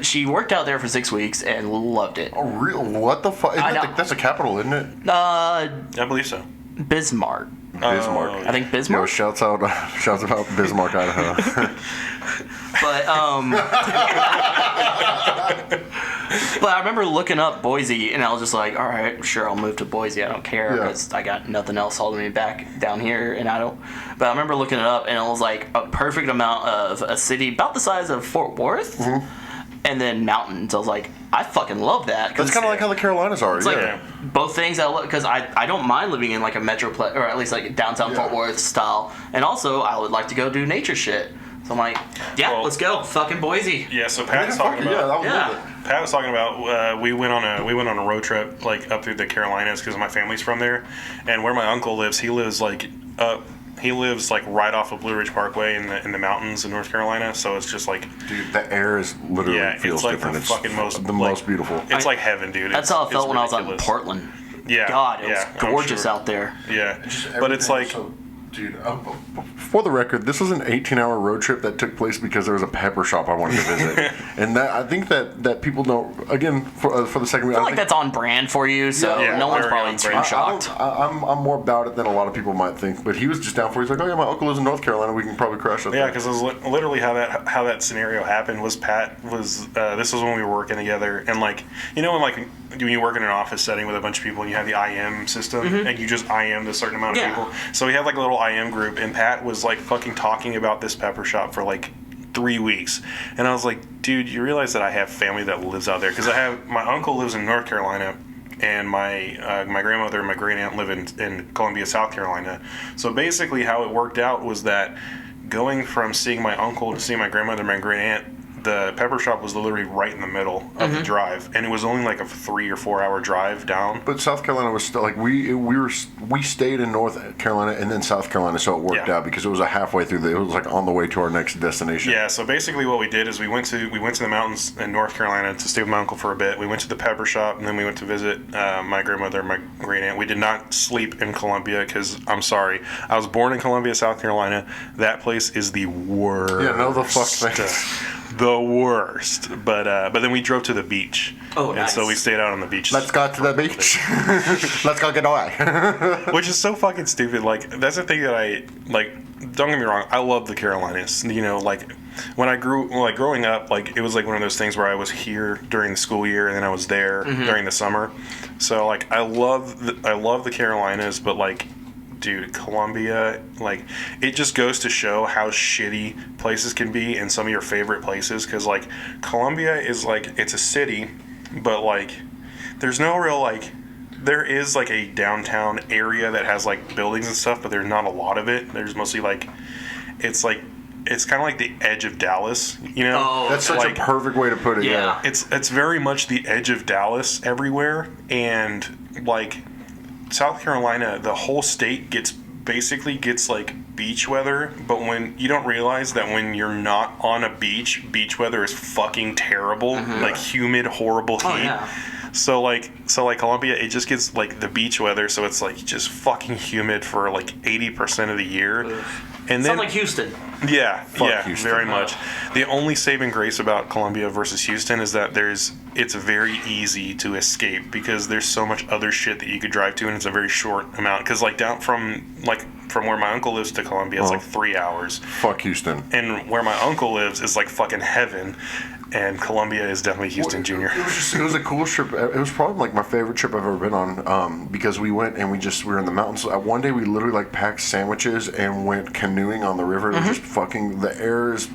S3: She worked out there for 6 weeks and loved it.
S2: oh, real? What the fuck?
S3: I know.
S2: That's a capital, isn't it?
S1: I believe so.
S3: Bismarck.
S2: Bismarck.
S3: I think
S2: Yo,
S3: Bismarck.
S2: shouts out Bismarck, Idaho.
S3: But but I remember looking up Boise, and I was just like, all right, sure, I'll move to Boise. I don't care
S2: Yeah.
S3: because I got nothing else holding me back down here, and I don't. But I remember looking it up, and it was like a perfect amount of a city about the size of Fort Worth, and then mountains. I was like, I fucking love that.
S2: That's kind of like how the Carolinas are,
S3: It's
S2: yeah.
S3: like both things I love, because I don't mind living in like a metroplex, or at least like downtown
S2: Yeah.
S3: Fort Worth style, and also I would like to go do nature shit. So I'm like, yeah,
S1: Well-
S3: let's go, fucking Boise.
S1: Yeah, so
S2: Yeah,
S1: Pat was
S2: fuck
S1: talking
S2: it, yeah,
S1: about.
S2: that was
S3: Yeah.
S2: worth it.
S1: Pat was talking about we went on a road trip like up through the Carolinas because my family's from there, and where my uncle lives, he lives like right off of Blue Ridge Parkway in the mountains in North Carolina. So it's just like,
S2: Dude, the air is literally
S1: yeah,
S2: feels
S1: it's like
S2: different.
S1: the
S2: It's
S1: fucking most
S2: the
S1: like,
S2: most beautiful.
S1: It's like heaven, dude.
S3: That's how I felt when I was out in
S1: ridiculous.
S3: Portland.
S1: Yeah,
S3: God, it
S1: yeah,
S3: was
S1: I'm
S3: gorgeous
S1: sure.
S3: out there.
S1: Yeah, but it's like
S2: Dude, for the record, this was an 18-hour road trip that took place because there was a pepper shop I wanted to visit, and that I think that people don't. Again, for the second week,
S3: I feel like that's on brand for you, so no one's probably too shocked.
S2: I'm more about it than a lot of people might think. But he was just down for it. He's like, oh yeah, my uncle lives in North Carolina. We can probably crash it.
S1: Yeah, because it was literally how that scenario happened. Was Pat was this was when we were working together, and like when you work in an office setting with a bunch of people and you have the IM system and you just IM'd a certain amount of people. So we had like a little IM group, and Pat was like fucking talking about this pepper shop for like 3 weeks, and I was like, dude, you realize that I have family that lives out there? Because I have my uncle lives in North Carolina, and my grandmother and my great aunt live in Columbia, South Carolina. So basically, how it worked out was that going from seeing my uncle to seeing my grandmother and my great aunt, the pepper shop was literally right in the middle of the drive, and it was only like a 3 or 4 hour drive down.
S2: But South Carolina was still like we stayed in North Carolina and then South Carolina, so it worked out because it was a halfway through. It was like on the way to our next destination.
S1: Yeah. So basically, what we did is we went to the mountains in North Carolina to stay with my uncle for a bit. We went to the pepper shop, and then we went to visit my grandmother and my great aunt. We did not sleep in Columbia because I'm sorry, I was born in Columbia, South Carolina. That place is the worst.
S2: Yeah, no, the fuck thing.
S1: The worst, but then we drove to the beach.
S3: Oh, nice.
S1: And so we stayed out on the beach.
S2: Let's go to the beach. Let's go get away.
S1: Which is so fucking stupid. Like, that's the thing that I like. Don't get me wrong. I love the Carolinas. Like when I growing up, like it was like one of those things where I was here during the school year and then I was there during the summer. So like I love the Carolinas, but like, dude, Columbia, like, it just goes to show how shitty places can be in some of your favorite places. Because, like, Columbia is, like, it's a city, but, like, there's no real, like, there is, like, a downtown area that has, like, buildings and stuff, but there's not a lot of it. There's mostly, like, it's kind of like the edge of Dallas, you know?
S3: Oh,
S2: that's such a perfect way to put it, yeah.
S1: It's very much the edge of Dallas everywhere, and, like, South Carolina, the whole state gets like beach weather, but when you don't realize that when you're not on a beach weather is fucking terrible, like humid, horrible heat.
S3: Oh, yeah.
S1: So like Columbia, it just gets like the beach weather, so it's like just fucking humid for like 80% of the year. And then,
S3: sounds like Houston.
S1: Yeah,
S2: Houston.
S1: very much. The only saving grace about Columbia versus Houston is that it's very easy to escape because there's so much other shit that you could drive to, and it's a very short amount. Because like down from where my uncle lives to Columbia, it's like 3 hours.
S2: Fuck Houston.
S1: And where my uncle lives is like fucking heaven. And Columbia is definitely Houston Junior.
S2: It was a cool trip. It was probably like my favorite trip I've ever been on, because we went and we were in the mountains. One day we literally like packed sandwiches and went canoeing on the river. It was just fucking, the air is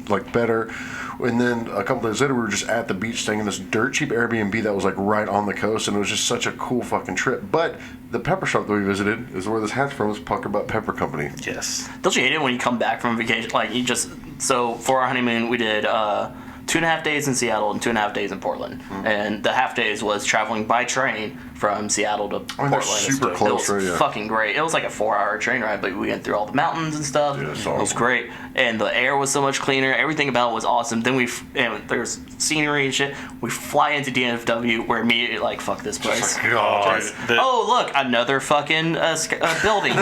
S2: like better. And then a couple days later we were just at the beach staying in this dirt cheap Airbnb that was like right on the coast, and it was just such a cool fucking trip. But the pepper shop that we visited is where this hat's from. It's Pucker Butt Pepper Company.
S1: Yes.
S3: Don't you hate it when you come back from vacation? Like, so for our honeymoon we did 2.5 days in Seattle and 2.5 days in Portland. And the half days was traveling by train from Seattle to Portland.
S2: That's super close,
S3: it was fucking great. It was like a 4-hour train ride, but we went through all the mountains and stuff.
S2: Yeah,
S3: it was great. And the air was so much cleaner. Everything about it was awesome. Then there's scenery and shit. We fly into DFW. We're immediately like, fuck this place.
S1: God.
S3: Oh, look, another fucking building.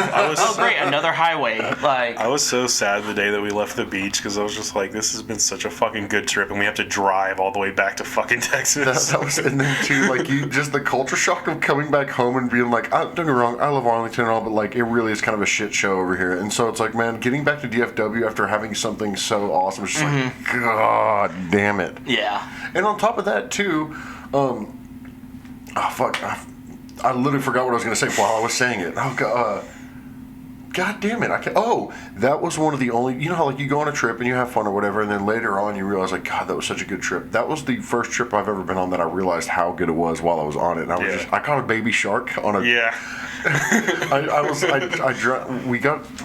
S3: Great, another highway. Like,
S1: I was so sad the day that we left the beach because I was just like, this has been such a fucking good trip, and we have to drive all the way back to fucking Texas.
S2: That was, and then too, like, you just the culture shock of coming back home and being like, don't get me wrong, I love Arlington and all, but like, it really is kind of a shit show over here. And so it's like, man, getting back to DFW after having something so awesome, it's just like, God damn it.
S3: Yeah.
S2: And on top of that too, I literally forgot what I was going to say while I was saying it. God damn it! That was one of the only. You know how like you go on a trip and you have fun or whatever, and then later on you realize like, God, that was such a good trip. That was the first trip I've ever been on that I realized how good it was while I was on it. And I caught a baby shark on a.
S1: Yeah.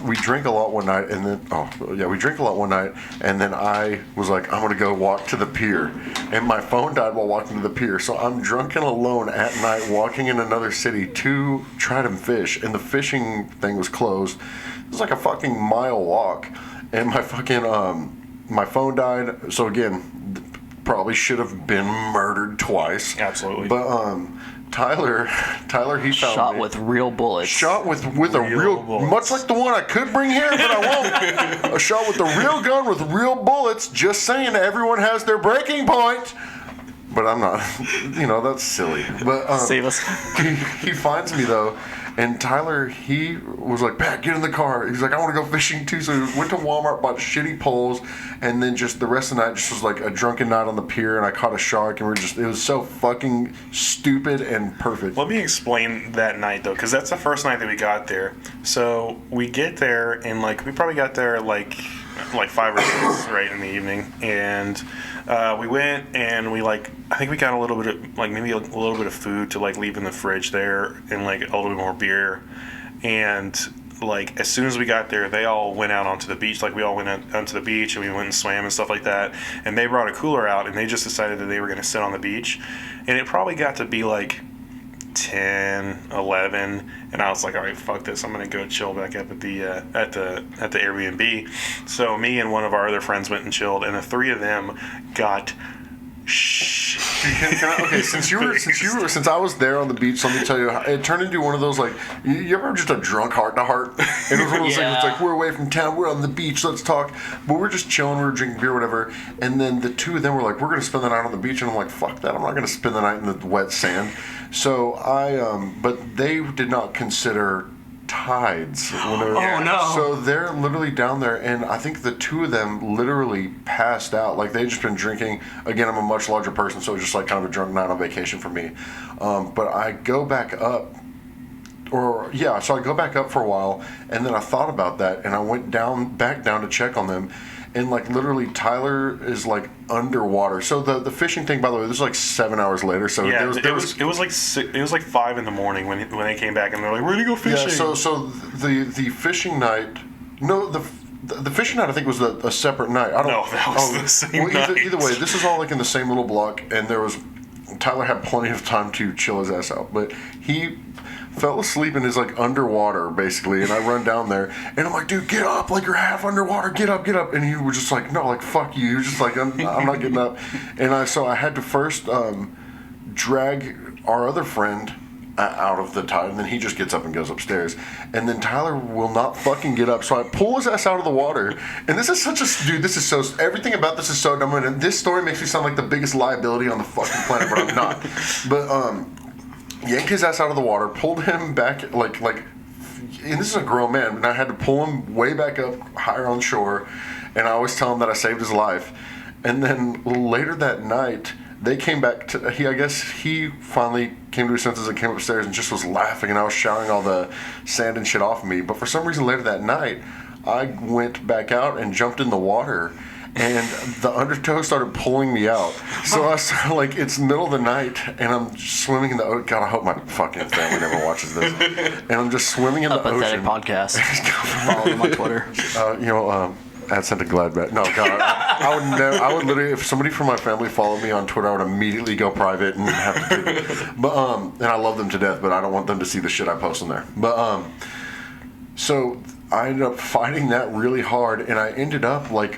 S2: We drank a lot one night, and then we drank a lot one night, and then I was like, I'm gonna go walk to the pier, and my phone died while walking to the pier, so I'm drunk and alone at night walking in another city to try to fish, and the fishing thing was closed. It was like a fucking mile walk, and my fucking my phone died. So again, probably should have been murdered twice.
S1: Absolutely.
S2: But Tyler, he found
S3: Shot
S2: me.
S3: with real bullets.
S2: Shot with a real,
S1: bullets.
S2: much like the one I could bring here, but I won't. A shot with a real gun with real bullets. Just saying, everyone has their breaking point. But I'm not. That's silly. But
S3: Save us.
S2: he finds me though, and Tyler, he was like, "Pat, get in the car." He's like, "I want to go fishing too." So we went to Walmart, bought shitty poles, and then just the rest of the night just was like a drunken night on the pier. And I caught a shark, and it was so fucking stupid and perfect.
S1: Let me explain that night though, because that's the first night that we got there. So we get there, and we probably got there like 5 or 6 right in the evening, and we went and we I think we got a little bit of maybe a little bit of food to leave in the fridge there, and a little bit more beer, and as soon as we got there, they all went out onto the beach. We all went out onto the beach and we went and swam and stuff like that, and they brought a cooler out and they just decided that they were going to sit on the beach, and it probably got to be 10, 11, and I was like, all right, fuck this, I'm gonna go chill back up at the Airbnb. So me and one of our other friends went and chilled, and the 3 of them got
S2: Okay, since I was there on the beach, let me tell you, it turned into one of those you ever just a drunk heart to heart? And it was one of those things. It's we're away from town, we're on the beach, let's talk. But we're just chilling, we're drinking beer, whatever. And then the 2 of them were like, we're gonna spend the night on the beach, and I'm like, fuck that, I'm not gonna spend the night in the wet sand. So but they did not consider tides.
S3: Oh no!
S2: So they're literally down there, and I think the 2 of them literally passed out. They'd just been drinking. Again, I'm a much larger person, so it was just kind of a drunk night on vacation for me. But I go back up. So I go back up for a while, and then I thought about that, and I went back down to check on them, and literally Tyler is underwater. So the fishing thing, by the way, this was 7 hours later. So
S1: yeah, it was 5 in the morning when they came back, and they're like, we're gonna go fishing.
S2: Yeah, so the fishing night, the fishing night I think was a separate night. I don't.
S1: No, that was the same night.
S2: Either way, this is all in the same little block, and Tyler had plenty of time to chill his ass out, but he fell asleep and is underwater basically, and I run down there and I'm like, dude, get up, you're half underwater, get up, and he was just like, no, fuck you. He was just like, I'm not getting up. And I had to first drag our other friend out of the tide, and then he just gets up and goes upstairs, and then Tyler will not fucking get up, so I pull his ass out of the water. And this is everything about this is so dumb, and this story makes me sound like the biggest liability on the fucking planet, but I'm not. But yanked his ass out of the water, pulled him back, and this is a grown man, and I had to pull him way back up, higher on shore, and I always tell him that I saved his life. And then later that night, they came back I guess he finally came to his senses and came upstairs and just was laughing, and I was showering all the sand and shit off of me. But for some reason later that night, I went back out and jumped in the water, and the undertow started pulling me out. So I was it's middle of the night, and I'm swimming in the ocean. God, I hope my fucking family never watches this. And I'm just swimming in the ocean.
S3: Pathetic podcast. Follow them on Twitter.
S2: AdSense and Gladback. No, God, I would literally, if somebody from my family followed me on Twitter, I would immediately go private and have to do it. But and I love them to death, but I don't want them to see the shit I post on there. But so I ended up fighting that really hard, and I ended up a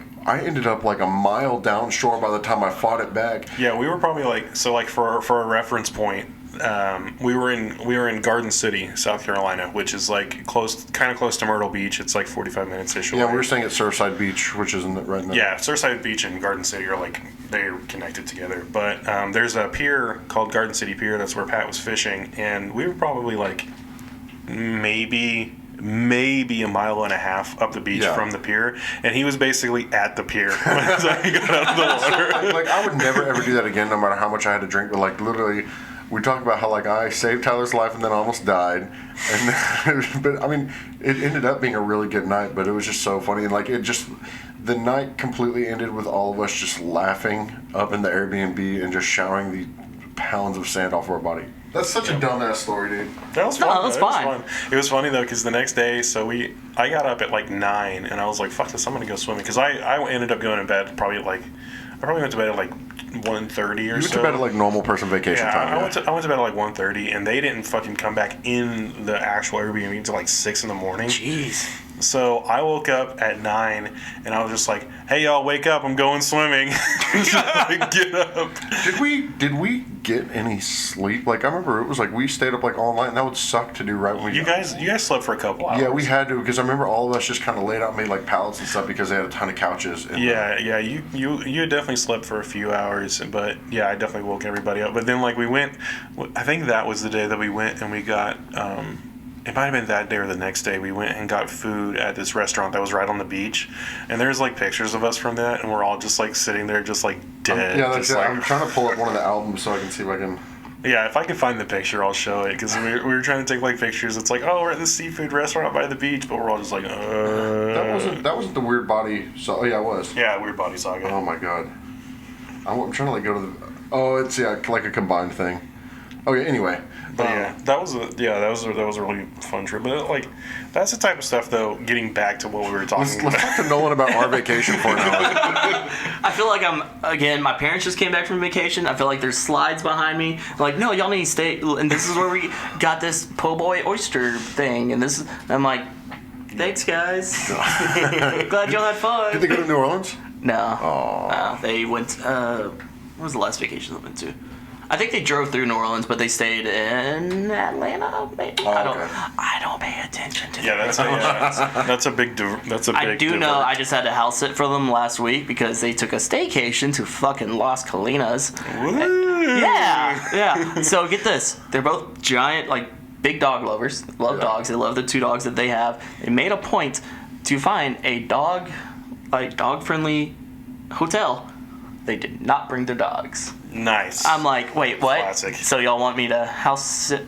S2: mile downshore by the time I fought it back.
S1: Yeah, we were probably for a reference point, we were in Garden City, South Carolina, which is kind of close to Myrtle Beach. It's 45 minutes ish away.
S2: Yeah, we were staying at Surfside Beach, which is right now.
S1: Yeah, Surfside Beach and Garden City are they're connected together. But there's a pier called Garden City Pier. That's where Pat was fishing, and we were probably maybe a mile and a half up the beach from the pier, and he was basically at the pier when he got out of the water.
S2: I would never ever do that again, no matter how much I had to drink. But literally, we talked about how I saved Tyler's life and then almost died, and but I mean, it ended up being a really good night. But it was just so funny, and the night completely ended with all of us just laughing up in the Airbnb and just showering the pounds of sand off of our body. That's such a dumbass story, dude.
S1: That was fun.
S3: No, that was fine.
S1: It was funny though, because the next day, I got up at 9, and I was like, "Fuck this, I'm gonna go swimming." Because I ended up going to bed probably I probably went to bed at 1:30 or so.
S2: You went to bed at normal person vacation time.
S1: I went to bed at 1:30, and they didn't fucking come back in the actual Airbnb until 6 in the morning.
S3: Jeez.
S1: So I woke up at 9, and I was just like, "Hey y'all, wake up! I'm going swimming." Just like, get up.
S2: Did we get any sleep? Like I remember it was like we stayed up like all night, and that would suck to do right when we.
S1: You guys slept for a couple hours.
S2: Yeah, we had to because I remember all of us just kind of laid out, made like pallets and stuff because they had a ton of couches.
S1: Yeah. You definitely slept for a few hours, but yeah, I definitely woke everybody up. But then like we went. I think that was the day that we went and we got. It might have been that day or the next day. We went and got food at this restaurant that was right on the beach, and there's like pictures of us from that, and we're all just like sitting there, just like dead.
S2: I'm trying to pull up one of the albums so I can see if I can.
S1: Yeah, if I can find the picture, I'll show it because we were trying to take like pictures. It's like, oh, we're at this seafood restaurant by the beach, but we're all just like,
S2: That wasn't the Weird Body. Oh yeah, it was.
S1: Yeah, Weird Body Saga.
S2: Oh my god. I'm trying to like go to the. Oh, it's like a combined thing. Okay, anyway.
S1: But that was a really fun trip. But like, that's the type of stuff though. Getting back to what we were talking about.
S2: Let's talk to Nolan about our vacation for an hour.
S3: I feel like my parents just came back from vacation. I feel like there's slides behind me. Like, no, y'all need to stay. And this is where we got this po' boy oyster thing. And I'm like, thanks guys. Glad y'all had fun.
S2: Did they go to New Orleans?
S3: No.
S2: Oh.
S3: No, they went. What was the last vacation they went to? I think they drove through New Orleans, but they stayed in Atlanta. Maybe I don't pay attention to.
S1: Yeah, that's a big.
S3: I do know. I just had to house sit for them last week because they took a staycation to fucking Las Colinas.
S1: Woo.
S3: Yeah. So get this: they're both giant, like big dog lovers. Love dogs. They love the 2 dogs that they have. They made a point to find a dog-friendly hotel. They did not bring their dogs.
S1: Nice.
S3: I'm like, wait, what?
S1: Classic.
S3: So y'all want me to house sit?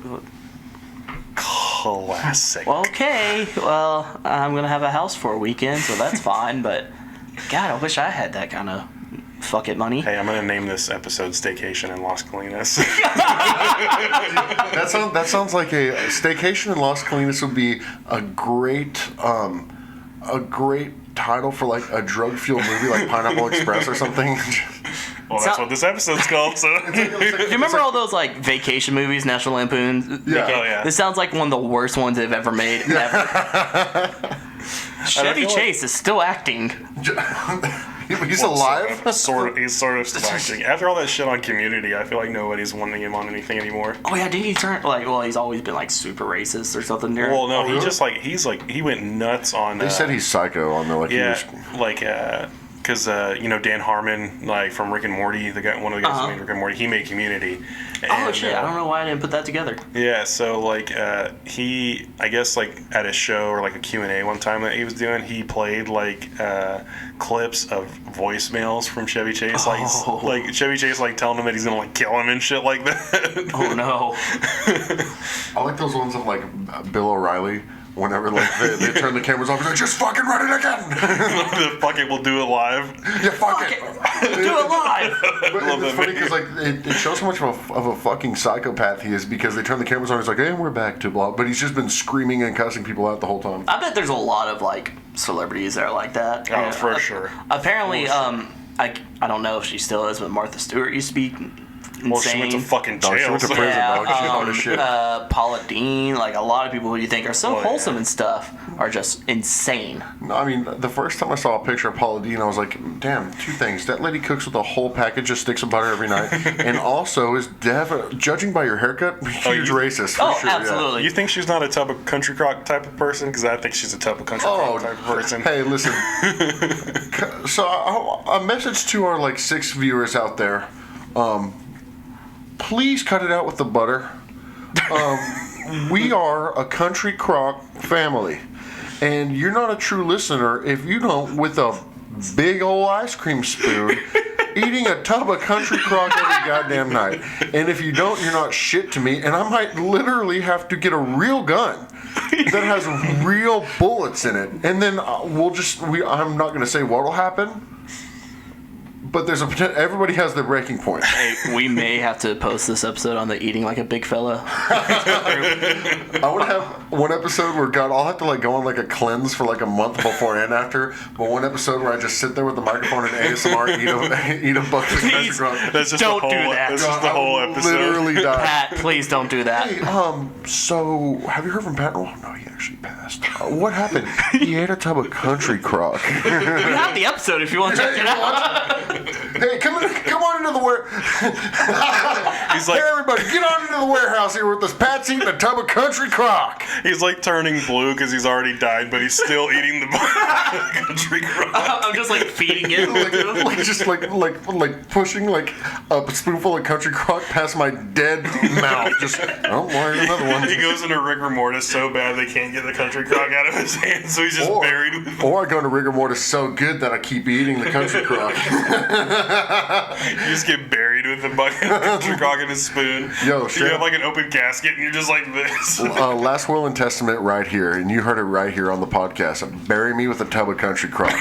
S1: Classic.
S3: Okay, well, I'm going to have a house for a weekend, so that's fine, but God, I wish I had that kind of fuck it money.
S1: Hey, I'm going to name this episode Staycation in Las Colinas.
S2: That sounds like a staycation in Las Colinas would be a great title for like a drug-fueled movie like Pineapple Express or something.
S1: Well, that's what this episode's called. So,
S3: do you remember all those like vacation movies, National Lampoon?
S2: Yeah.
S1: Oh, yeah.
S3: This sounds like one of the worst ones they've ever made. Ever. Chevy Chase is still acting.
S2: He's alive.
S1: He's sort of still acting. After all that shit on Community, I feel like nobody's wanting him on anything anymore.
S3: Oh yeah, didn't he turn he's always been like super racist or something there?
S1: Well, no, he went nuts on.
S2: They said he's psycho on the
S1: because Dan Harmon, like from Rick and Morty, one of the guys who made Rick and Morty, he made Community.
S3: Oh shit! I don't know why I didn't put that together.
S1: Yeah, so like he, I guess like at a show or like a Q&A one time that he was doing, he played like clips of voicemails from Chevy Chase, like Chevy Chase like telling him that he's gonna like kill him and shit like that.
S3: Oh no!
S2: I like those ones of like Bill O'Reilly. Whenever like they turn the cameras off, and like, just fucking run it again.
S1: Fuck it, we'll do it live.
S2: Yeah, fuck it.
S3: Do it live.
S2: But it's funny because like it shows how much of a fucking psychopath he is because they turn the cameras on. He's like, hey, we're back to blah. But he's just been screaming and cussing people out the whole time.
S3: I bet there's a lot of like celebrities that are like that.
S1: Oh, for sure.
S3: Apparently, I don't know if she still is, but Martha Stewart used to be insane.
S1: Well, she went to fucking jail.
S2: She went to prison, dog. She's hard as shit.
S3: Paula Dean, like a lot of people who you think are so wholesome and stuff are just insane.
S2: No, I mean, the first time I saw a picture of Paula Dean, I was like, damn, 2 things. That lady cooks with a whole package of sticks of butter every night, and also is judging by your haircut, huge racist. For sure,
S3: absolutely.
S1: Yeah. You think she's not a tub of country crock type of person? Because I think she's a tub of country crock type of person.
S2: Hey, listen. So, a message to our like 6 viewers out there. Please cut it out with the butter. We are a country crock family. And you're not a true listener if you don't, with a big old ice cream spoon, eating a tub of country crock every goddamn night. And if you don't, you're not shit to me. And I might literally have to get a real gun that has real bullets in it. And then I'm not going to say what'll happen. but there's everybody has their breaking point.
S3: Hey, we may have to post this episode on the Eating Like a Big Fella.
S2: I want to have one episode where I'll have to like go on like a cleanse for like a month before and after. But one episode where I just sit there with the microphone and ASMR, eat a bucket of country crock.
S1: That's just
S3: Don't
S1: the whole,
S3: do that.
S1: That's just the whole episode.
S2: Literally died.
S3: Pat, please don't do that.
S2: Hey, so have you heard from Pat? Oh no, he actually passed. What happened? He ate a tub of country crock.
S3: We have the episode if you want to check it out.
S2: Hey, come on into the
S1: He's like,
S2: hey, everybody, get on into the warehouse here with us. Pat's eating a tub of country crock.
S1: he's like turning blue because he's already died, but he's still eating the country crock.
S3: I'm just like feeding it.
S2: like pushing like a spoonful of country crock past my dead mouth. Just want another one.
S1: He goes into rigor mortis so bad they can't get the country crock out of his hand, so he's just buried with it.
S2: Or I go into rigor mortis so good that I keep eating the country crock.
S1: You just get buried with a bucket of country crock and a spoon.
S2: Yo,
S1: you have like an open casket and you're just like this.
S2: Last will and testament right here, and you heard it right here on the podcast. Bury me with a tub of country crock.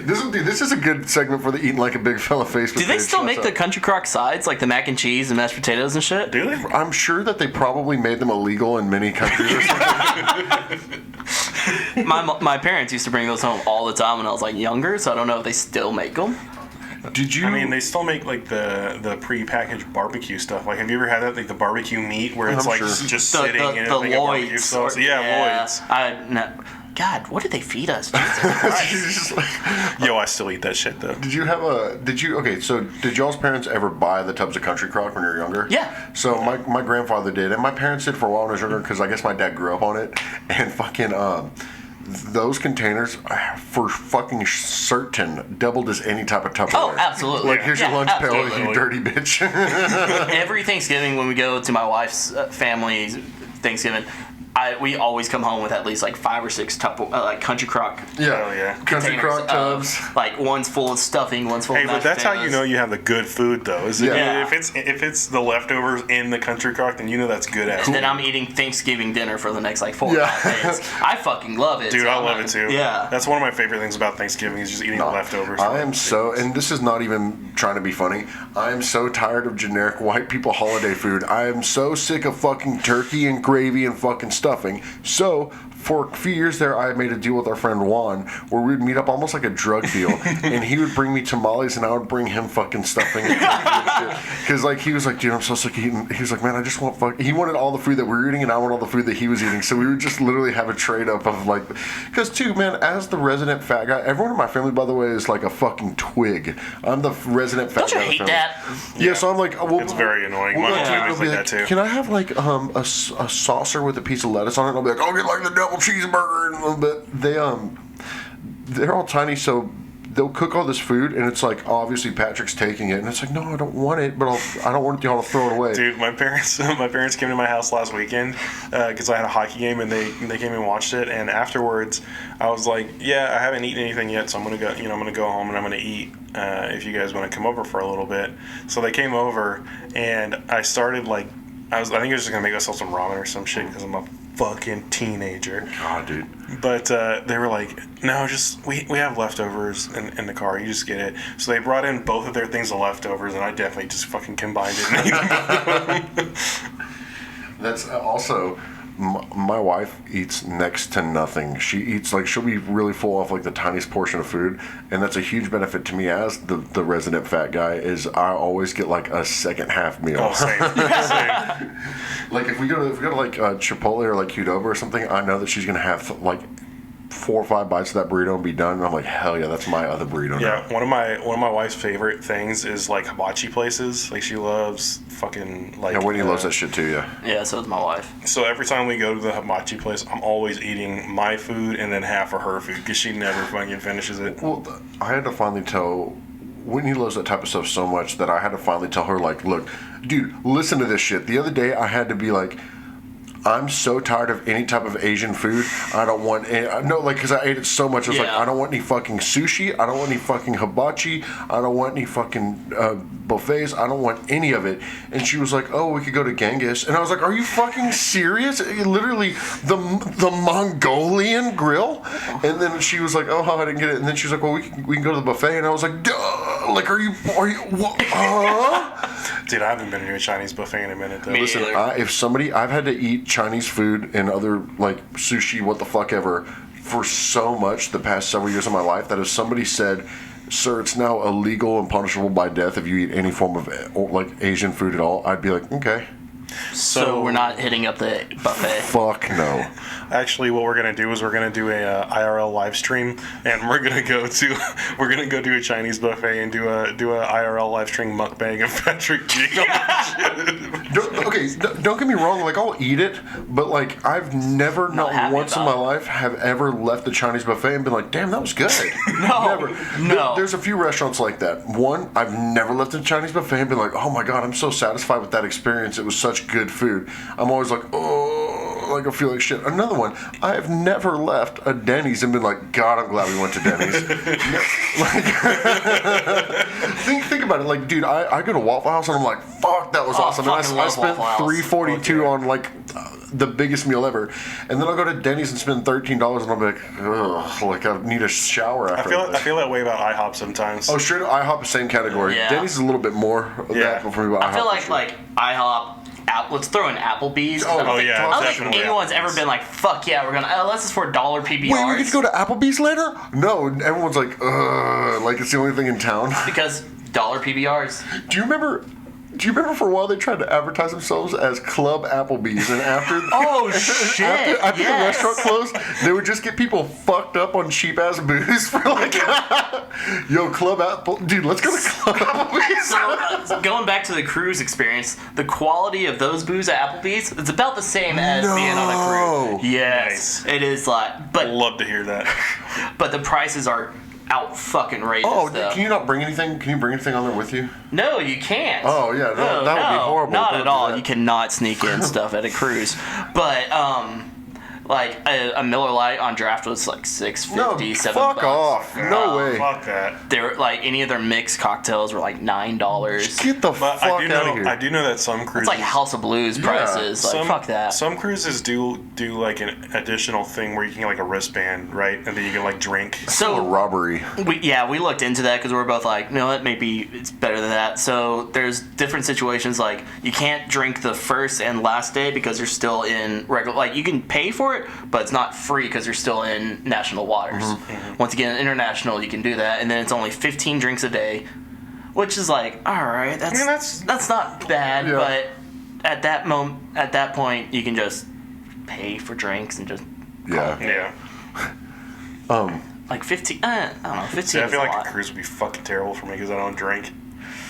S2: This is a good segment for the Eating Like a Big Fella Facebook page.
S3: Do they still make the country crock sides, like the mac and cheese and mashed potatoes and shit?
S1: Do they?
S2: I'm sure that they probably made them illegal in many countries or something.
S3: My parents used to bring those home all the time when I was like younger, so I don't know if they still make them.
S2: Did you?
S1: I mean, they still make like the pre-packaged barbecue stuff. Like, have you ever had that? Like the barbecue meat where it's
S2: I'm
S1: like
S2: sure.
S1: just sitting in
S3: the
S1: like a barbecue
S3: Lloyd's.
S1: sauce. Yeah, Lloyd's.
S3: God, what did they feed us? Jesus Christ.
S1: Yo, I still eat that shit though.
S2: Did y'all's parents ever buy the tubs of country crock when you were younger?
S3: Yeah.
S2: So my grandfather did, and my parents did for a while when I was younger because I guess my dad grew up on it, and fucking those containers for fucking certain doubled as any type of Tupperware.
S3: Oh, absolutely.
S2: Like, here's your lunch pail,
S3: absolutely.
S2: you dirty bitch.
S3: Every Thanksgiving when we go to my wife's family's Thanksgiving, we always come home with at least like 5 or 6 like country crock.
S1: Yeah, yeah.
S2: Country
S3: containers
S2: crock tubs.
S3: Like one's full of stuffing, one's full
S1: Hey,
S3: of
S1: but
S3: mashed
S1: that's how you
S3: potatoes.
S1: know you have the good food, though. Is
S2: Yeah.
S1: if it's the leftovers in the country crock, then you know that's good ass.
S3: And then I'm eating Thanksgiving dinner for the next like 4 or
S2: Yeah.
S3: 5 days. I fucking love it.
S1: Dude,
S3: so
S1: I
S3: I'm
S1: love
S3: not-
S1: it too.
S3: Yeah.
S1: That's one of my favorite things about Thanksgiving is just eating the leftovers.
S2: I am so, and this is not even trying to be funny, I am so tired of generic white people holiday food. I am so sick of fucking turkey and gravy and fucking stuffing. So, for a few years there, I made a deal with our friend Juan where we would meet up almost like a drug deal, and he would bring me tamales and I would bring him fucking stuffing and turkey and shit. Because like he was like, dude, I'm so sick of eating. He was like, man, I just want he wanted all the food that we were eating and I want all the food that he was eating. So we would just literally have a trade up of like, because too, man, as the resident fat guy, everyone in my family, by the way, is like a fucking twig. I'm the resident fat
S3: Don't you
S2: guy.
S3: hate
S2: of the family.
S3: that?
S2: Yeah, so I'm like, well,
S1: It's very annoying.
S2: well,
S1: My
S2: like,
S1: family's
S2: I'll be
S1: like that too.
S2: Can I have like a saucer with a piece of lettuce on it? And I'll be like, I'll get like the double cheeseburger and a little bit. They're all tiny, so they'll cook all this food, and it's like obviously Patrick's taking it, and it's like, no, I don't want it, but I don't want y'all to throw it away.
S1: Dude, my parents came to my house last weekend because I had a hockey game and they came and watched it. And afterwards, I was like, yeah, I haven't eaten anything yet, so I'm gonna go. I'm gonna go home and I'm gonna eat. If you guys want to come over for a little bit, so they came over and I started like I think I was just gonna make myself some ramen or some shit because I'm a fucking teenager.
S2: God, dude.
S1: But they were like, no, just we have leftovers in the car. You just get it. So they brought in both of their things of leftovers, and I definitely just fucking combined it. And ate them.
S2: That's also. My wife eats next to nothing. She eats like she'll be really full off like the tiniest portion of food, and that's a huge benefit to me as the resident fat guy. Is I always get like a second half meal.
S1: Oh, same. Same.
S2: Like if we go to like Chipotle or like Qdoba or something, I know that she's gonna have like 4 or 5 bites of that burrito and be done. And I'm like, hell yeah, that's my other burrito.
S1: Yeah,
S2: now.
S1: one of my wife's favorite things is like hibachi places. Like she loves fucking like.
S2: Yeah, Whitney loves that shit too. Yeah.
S3: Yeah, so does my wife.
S1: So every time we go to the hibachi place, I'm always eating my food and then half of her food because she never fucking finishes it.
S2: Well, I had to finally tell. Whitney loves that type of stuff so much that I had to finally tell her, like, look, dude, listen to this shit. The other day, I had to be like, I'm so tired of any type of Asian food. I don't want any, no, like, because I ate it so much. I was like, I don't want any fucking sushi. I don't want any fucking hibachi. I don't want any fucking buffets. I don't want any of it. And she was like, oh, we could go to Genghis. And I was like, are you fucking serious? Literally, the Mongolian grill? And then she was like, oh, I didn't get it. And then she was like, well, we can go to the buffet. And I was like, duh. Like, are you? What?
S1: Dude, I haven't been to a Chinese buffet in a minute though.
S3: Me
S2: Listen,
S3: either.
S2: I've had to eat Chinese food and other like sushi, what the fuck ever, for so much the past several years of my life that if somebody said, "Sir, it's now illegal and punishable by death if you eat any form of like Asian food at all," I'd be like, okay.
S3: So we're not hitting up the buffet.
S2: Fuck no.
S1: Actually, what we're gonna do is we're gonna do a IRL live stream, and we're gonna go do a Chinese buffet and do a IRL live stream mukbang of Patrick eating all that shit.
S2: Don't get me wrong. Like, I'll eat it, but like I've never, not
S3: happy
S2: once in
S3: about
S2: my life, have ever left the Chinese buffet and been like, "Damn, that was good."
S3: No,
S2: Never.
S3: no.
S2: There's a few restaurants like that. One, I've never left the Chinese buffet and been like, "Oh my god, I'm so satisfied with that experience. It was such good food." I'm always like, "Oh, like I feel like shit." Another one, I have never left a Denny's and been like, "God, I'm glad we went to Denny's." Like, think about it. Like, dude, I go to Waffle House and I'm like, "Fuck, that was awesome." And
S3: fucking
S2: I
S3: love
S2: spent
S3: Waffle House.
S2: $3.42 on like the biggest meal ever, and then I'll go to Denny's and spend $13 and I'll be like, "Ugh, like I need a shower after."
S1: I feel that way about IHOP sometimes.
S2: Oh, straight up, IHOP, same category.
S3: Yeah.
S2: Denny's is a little bit more of
S1: Yeah.
S2: that for me. But
S3: I feel
S2: IHOP
S3: like
S2: for sure.
S3: IHOP. Let's throw in Applebee's.
S2: Oh,
S3: I don't think-
S1: yeah,
S3: I don't
S1: definitely
S3: think anyone's ever
S1: Applebee's.
S3: been like, "Fuck yeah, we're gonna." Unless it's for $1 PBRs.
S2: Wait, we get to go to Applebee's later? No, everyone's like, ugh, like it's the only thing in town.
S3: Because $1 PBRs.
S2: Do you remember for a while they tried to advertise themselves as Club Applebee's, and after
S3: Oh shit!
S2: after the
S3: Yes.
S2: restaurant closed, they would just get people fucked up on cheap ass booze for like, yo, Club Apple, dude, let's go to Club Applebee's.
S3: So, going back to the cruise experience, the quality of those booze at Applebee's, it's about the same as being on a cruise. Yes, it is like, but
S1: Love to hear that.
S3: but the prices are out fucking outrageous.
S2: Oh,
S3: though.
S2: can you not bring anything? Can you bring anything on there with you?
S3: No, you can't.
S2: Oh yeah, that would be horrible.
S3: Not
S2: Don't
S3: at
S2: do
S3: all.
S2: that.
S3: You cannot sneak in stuff at a cruise. But like a Miller Lite on draft was like $6.50,
S2: No,
S3: $7.
S2: fuck off. No way.
S1: Fuck that.
S3: They were like any of their mixed cocktails were like $9.
S2: Get the
S1: But
S2: fuck
S1: I do
S2: out of
S1: know
S2: here.
S1: I do know that some cruises.
S3: It's like House of Blues prices. Like fuck that.
S1: Some cruises do like an additional thing where you can get like a wristband, right, and then you can like drink.
S2: A
S3: So
S2: robbery.
S3: we looked into that because we were both like, no, that maybe it's better than that. So there's different situations like you can't drink the first and last day because you're still in regular. Like you can pay for it, but it's not free because you're still in national waters. Once again, international, you can do that, and then it's only 15 drinks a day, which is like, all right, that's not bad.
S2: Yeah.
S3: But at that point, you can just pay for drinks and just
S2: Yeah.
S1: Yeah.
S3: like 15. I don't know, 15.
S1: See, I
S3: is
S1: feel
S3: a
S1: like
S3: lot.
S1: a cruise would be fucking terrible for me because I don't drink.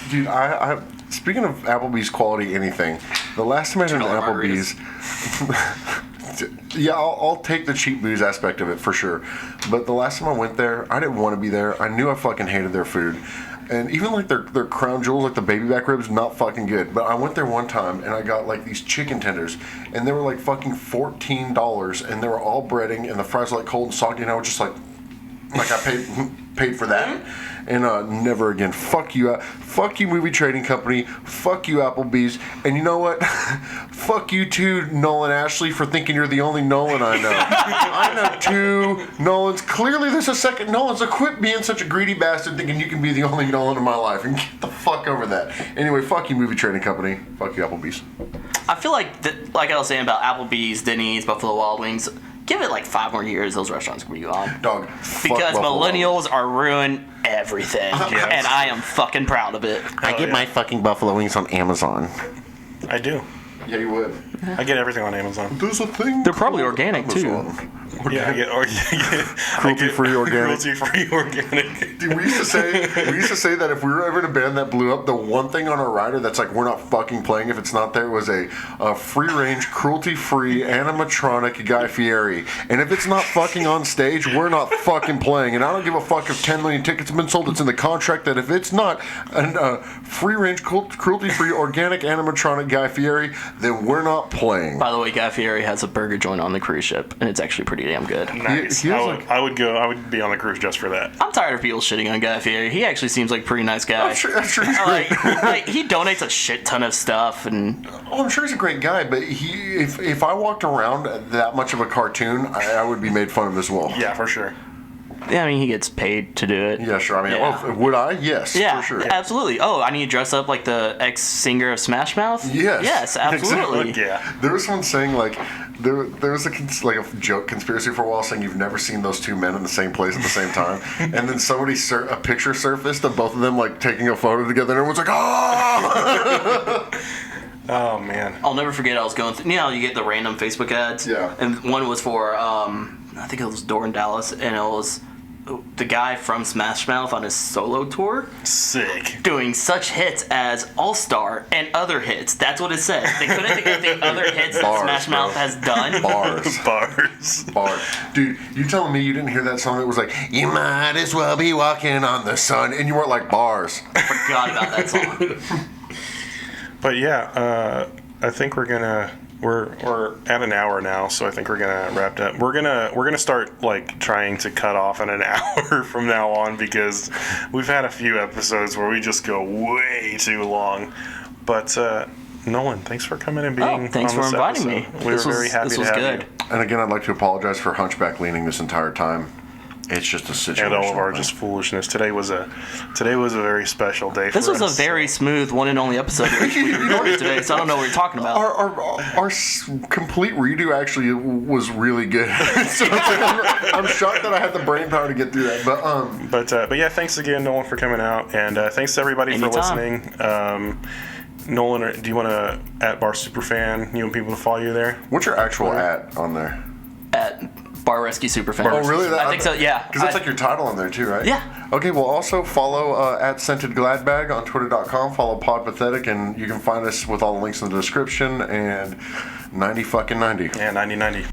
S2: Dude, I speaking of Applebee's quality anything, the last time I went to
S3: Vanilla
S2: Applebee's, yeah, I'll take the cheap booze aspect of it for sure. But the last time I went there, I didn't want to be there. I knew I fucking hated their food. And even like their crown jewels, like the baby back ribs, not fucking good. But I went there one time and I got like these chicken tenders, and they were like fucking $14, and they were all breading, and the fries were like cold and soggy, and I was just like I paid for that. And never again. Fuck you, movie trading company. Fuck you, Applebee's. And you know what? Fuck you too, Nolan Ashley, for thinking you're the only Nolan I know. I know two Nolans. Clearly, there's a second Nolan. So quit being such a greedy bastard, thinking you can be the only Nolan in my life, and get the fuck over that. Anyway, fuck you, movie trading company. Fuck you, Applebee's.
S3: I feel like like I was saying about Applebee's, Denny's, Buffalo Wild Wings. Give it like 5 more years, those restaurants will be gone.
S2: Dog.
S3: Because millennials are ruining everything, and I am fucking proud of it.
S2: I get my fucking buffalo wings on Amazon.
S1: I do.
S2: Yeah, you would.
S1: I get everything on Amazon.
S2: There's a thing.
S3: They're probably
S2: called
S3: organic, too.
S2: Amazon.
S1: Yeah, I get
S2: Cruelty-free organic.
S1: Cruelty-free organic.
S2: Dude, we used to say that if we were ever in a band that blew up, the one thing on our rider that's like we're not fucking playing if it's not there was a free-range, cruelty-free animatronic Guy Fieri. And if it's not fucking on stage, we're not fucking playing. And I don't give a fuck if 10 million tickets have been sold. It's in the contract that if it's not a free-range, cruelty-free, organic animatronic Guy Fieri, then we're not playing.
S3: By the way, Guy Fieri has a burger joint on the cruise ship, and it's actually pretty damn good.
S1: Nice.
S2: He has
S1: I would be on the cruise just for that.
S3: I'm tired of people shitting on Guy Fieri. He actually seems like a pretty nice guy.
S2: I'm sure he's great.
S3: like he donates a shit ton of stuff, and
S2: Oh, I'm sure he's a great guy, but if I walked around that much of a cartoon, I would be made fun of as well.
S1: Yeah, for sure.
S3: Yeah, I mean, he gets paid to do it.
S2: Yeah, sure. I mean,
S3: Yeah.
S2: well, would I? Yes,
S3: Yeah,
S2: for sure.
S3: absolutely. Oh, I need to dress up like the ex-singer of Smash Mouth?
S2: Yes.
S3: Yes, absolutely.
S2: Exactly.
S1: Yeah.
S2: There was someone saying like there was a joke conspiracy for a while saying you've never seen those two men in the same place at the same time, and then somebody a picture surfaced of both of them like taking a photo together, and everyone's like, oh.
S1: Oh man.
S3: I'll never forget. I was going through. You know, you get the random Facebook ads.
S2: Yeah.
S3: And one was for I think it was Door in Dallas, and it was the guy from Smash Mouth on his solo tour.
S1: Sick.
S3: Doing such hits as All Star and other hits. That's what it said. They couldn't think of the other hits
S2: Bars,
S3: that Smash Mouth
S2: bro.
S3: has done.
S1: Bars.
S2: Dude, you telling me you didn't hear that song that was like, you might as well be walking on the sun, and you weren't like, bars.
S3: I forgot about that song.
S1: But yeah, I think we're at an hour now, so I think we're gonna wrap it up. We're gonna start like trying to cut off in an hour from now on because we've had a few episodes where we just go way too long. But Nolan, thanks for coming and being.
S3: Thanks
S1: on
S3: for
S1: this
S3: inviting
S1: episode.
S3: me.
S1: We were very happy to have
S3: good.
S1: you.
S2: And again, I'd like to apologize for hunchback leaning this entire time. It's just a situation.
S1: And all of our just foolishness. Today was a very special day for us.
S3: This was a very smooth one and only episode that we recorded today, so I don't know what you're talking about.
S2: Our complete redo actually was really good. So I'm shocked that I had the brain power to get through that.
S1: But yeah, thanks again, Nolan, for coming out, and thanks to everybody for listening. Nolan, do you want to at Bar Superfan? You want people to follow you there?
S2: What's your actual @ on there?
S3: At Bar Rescue Superfan.
S2: Oh, really?
S3: I think so, yeah.
S2: Because that's like your title on there too, right?
S3: Yeah.
S2: Okay, well, also follow at Scented Gladbag on Twitter.com. Follow Pod Pathetic, and you can find us with all the links in the description. And 90 fucking 90.
S1: Yeah, 90.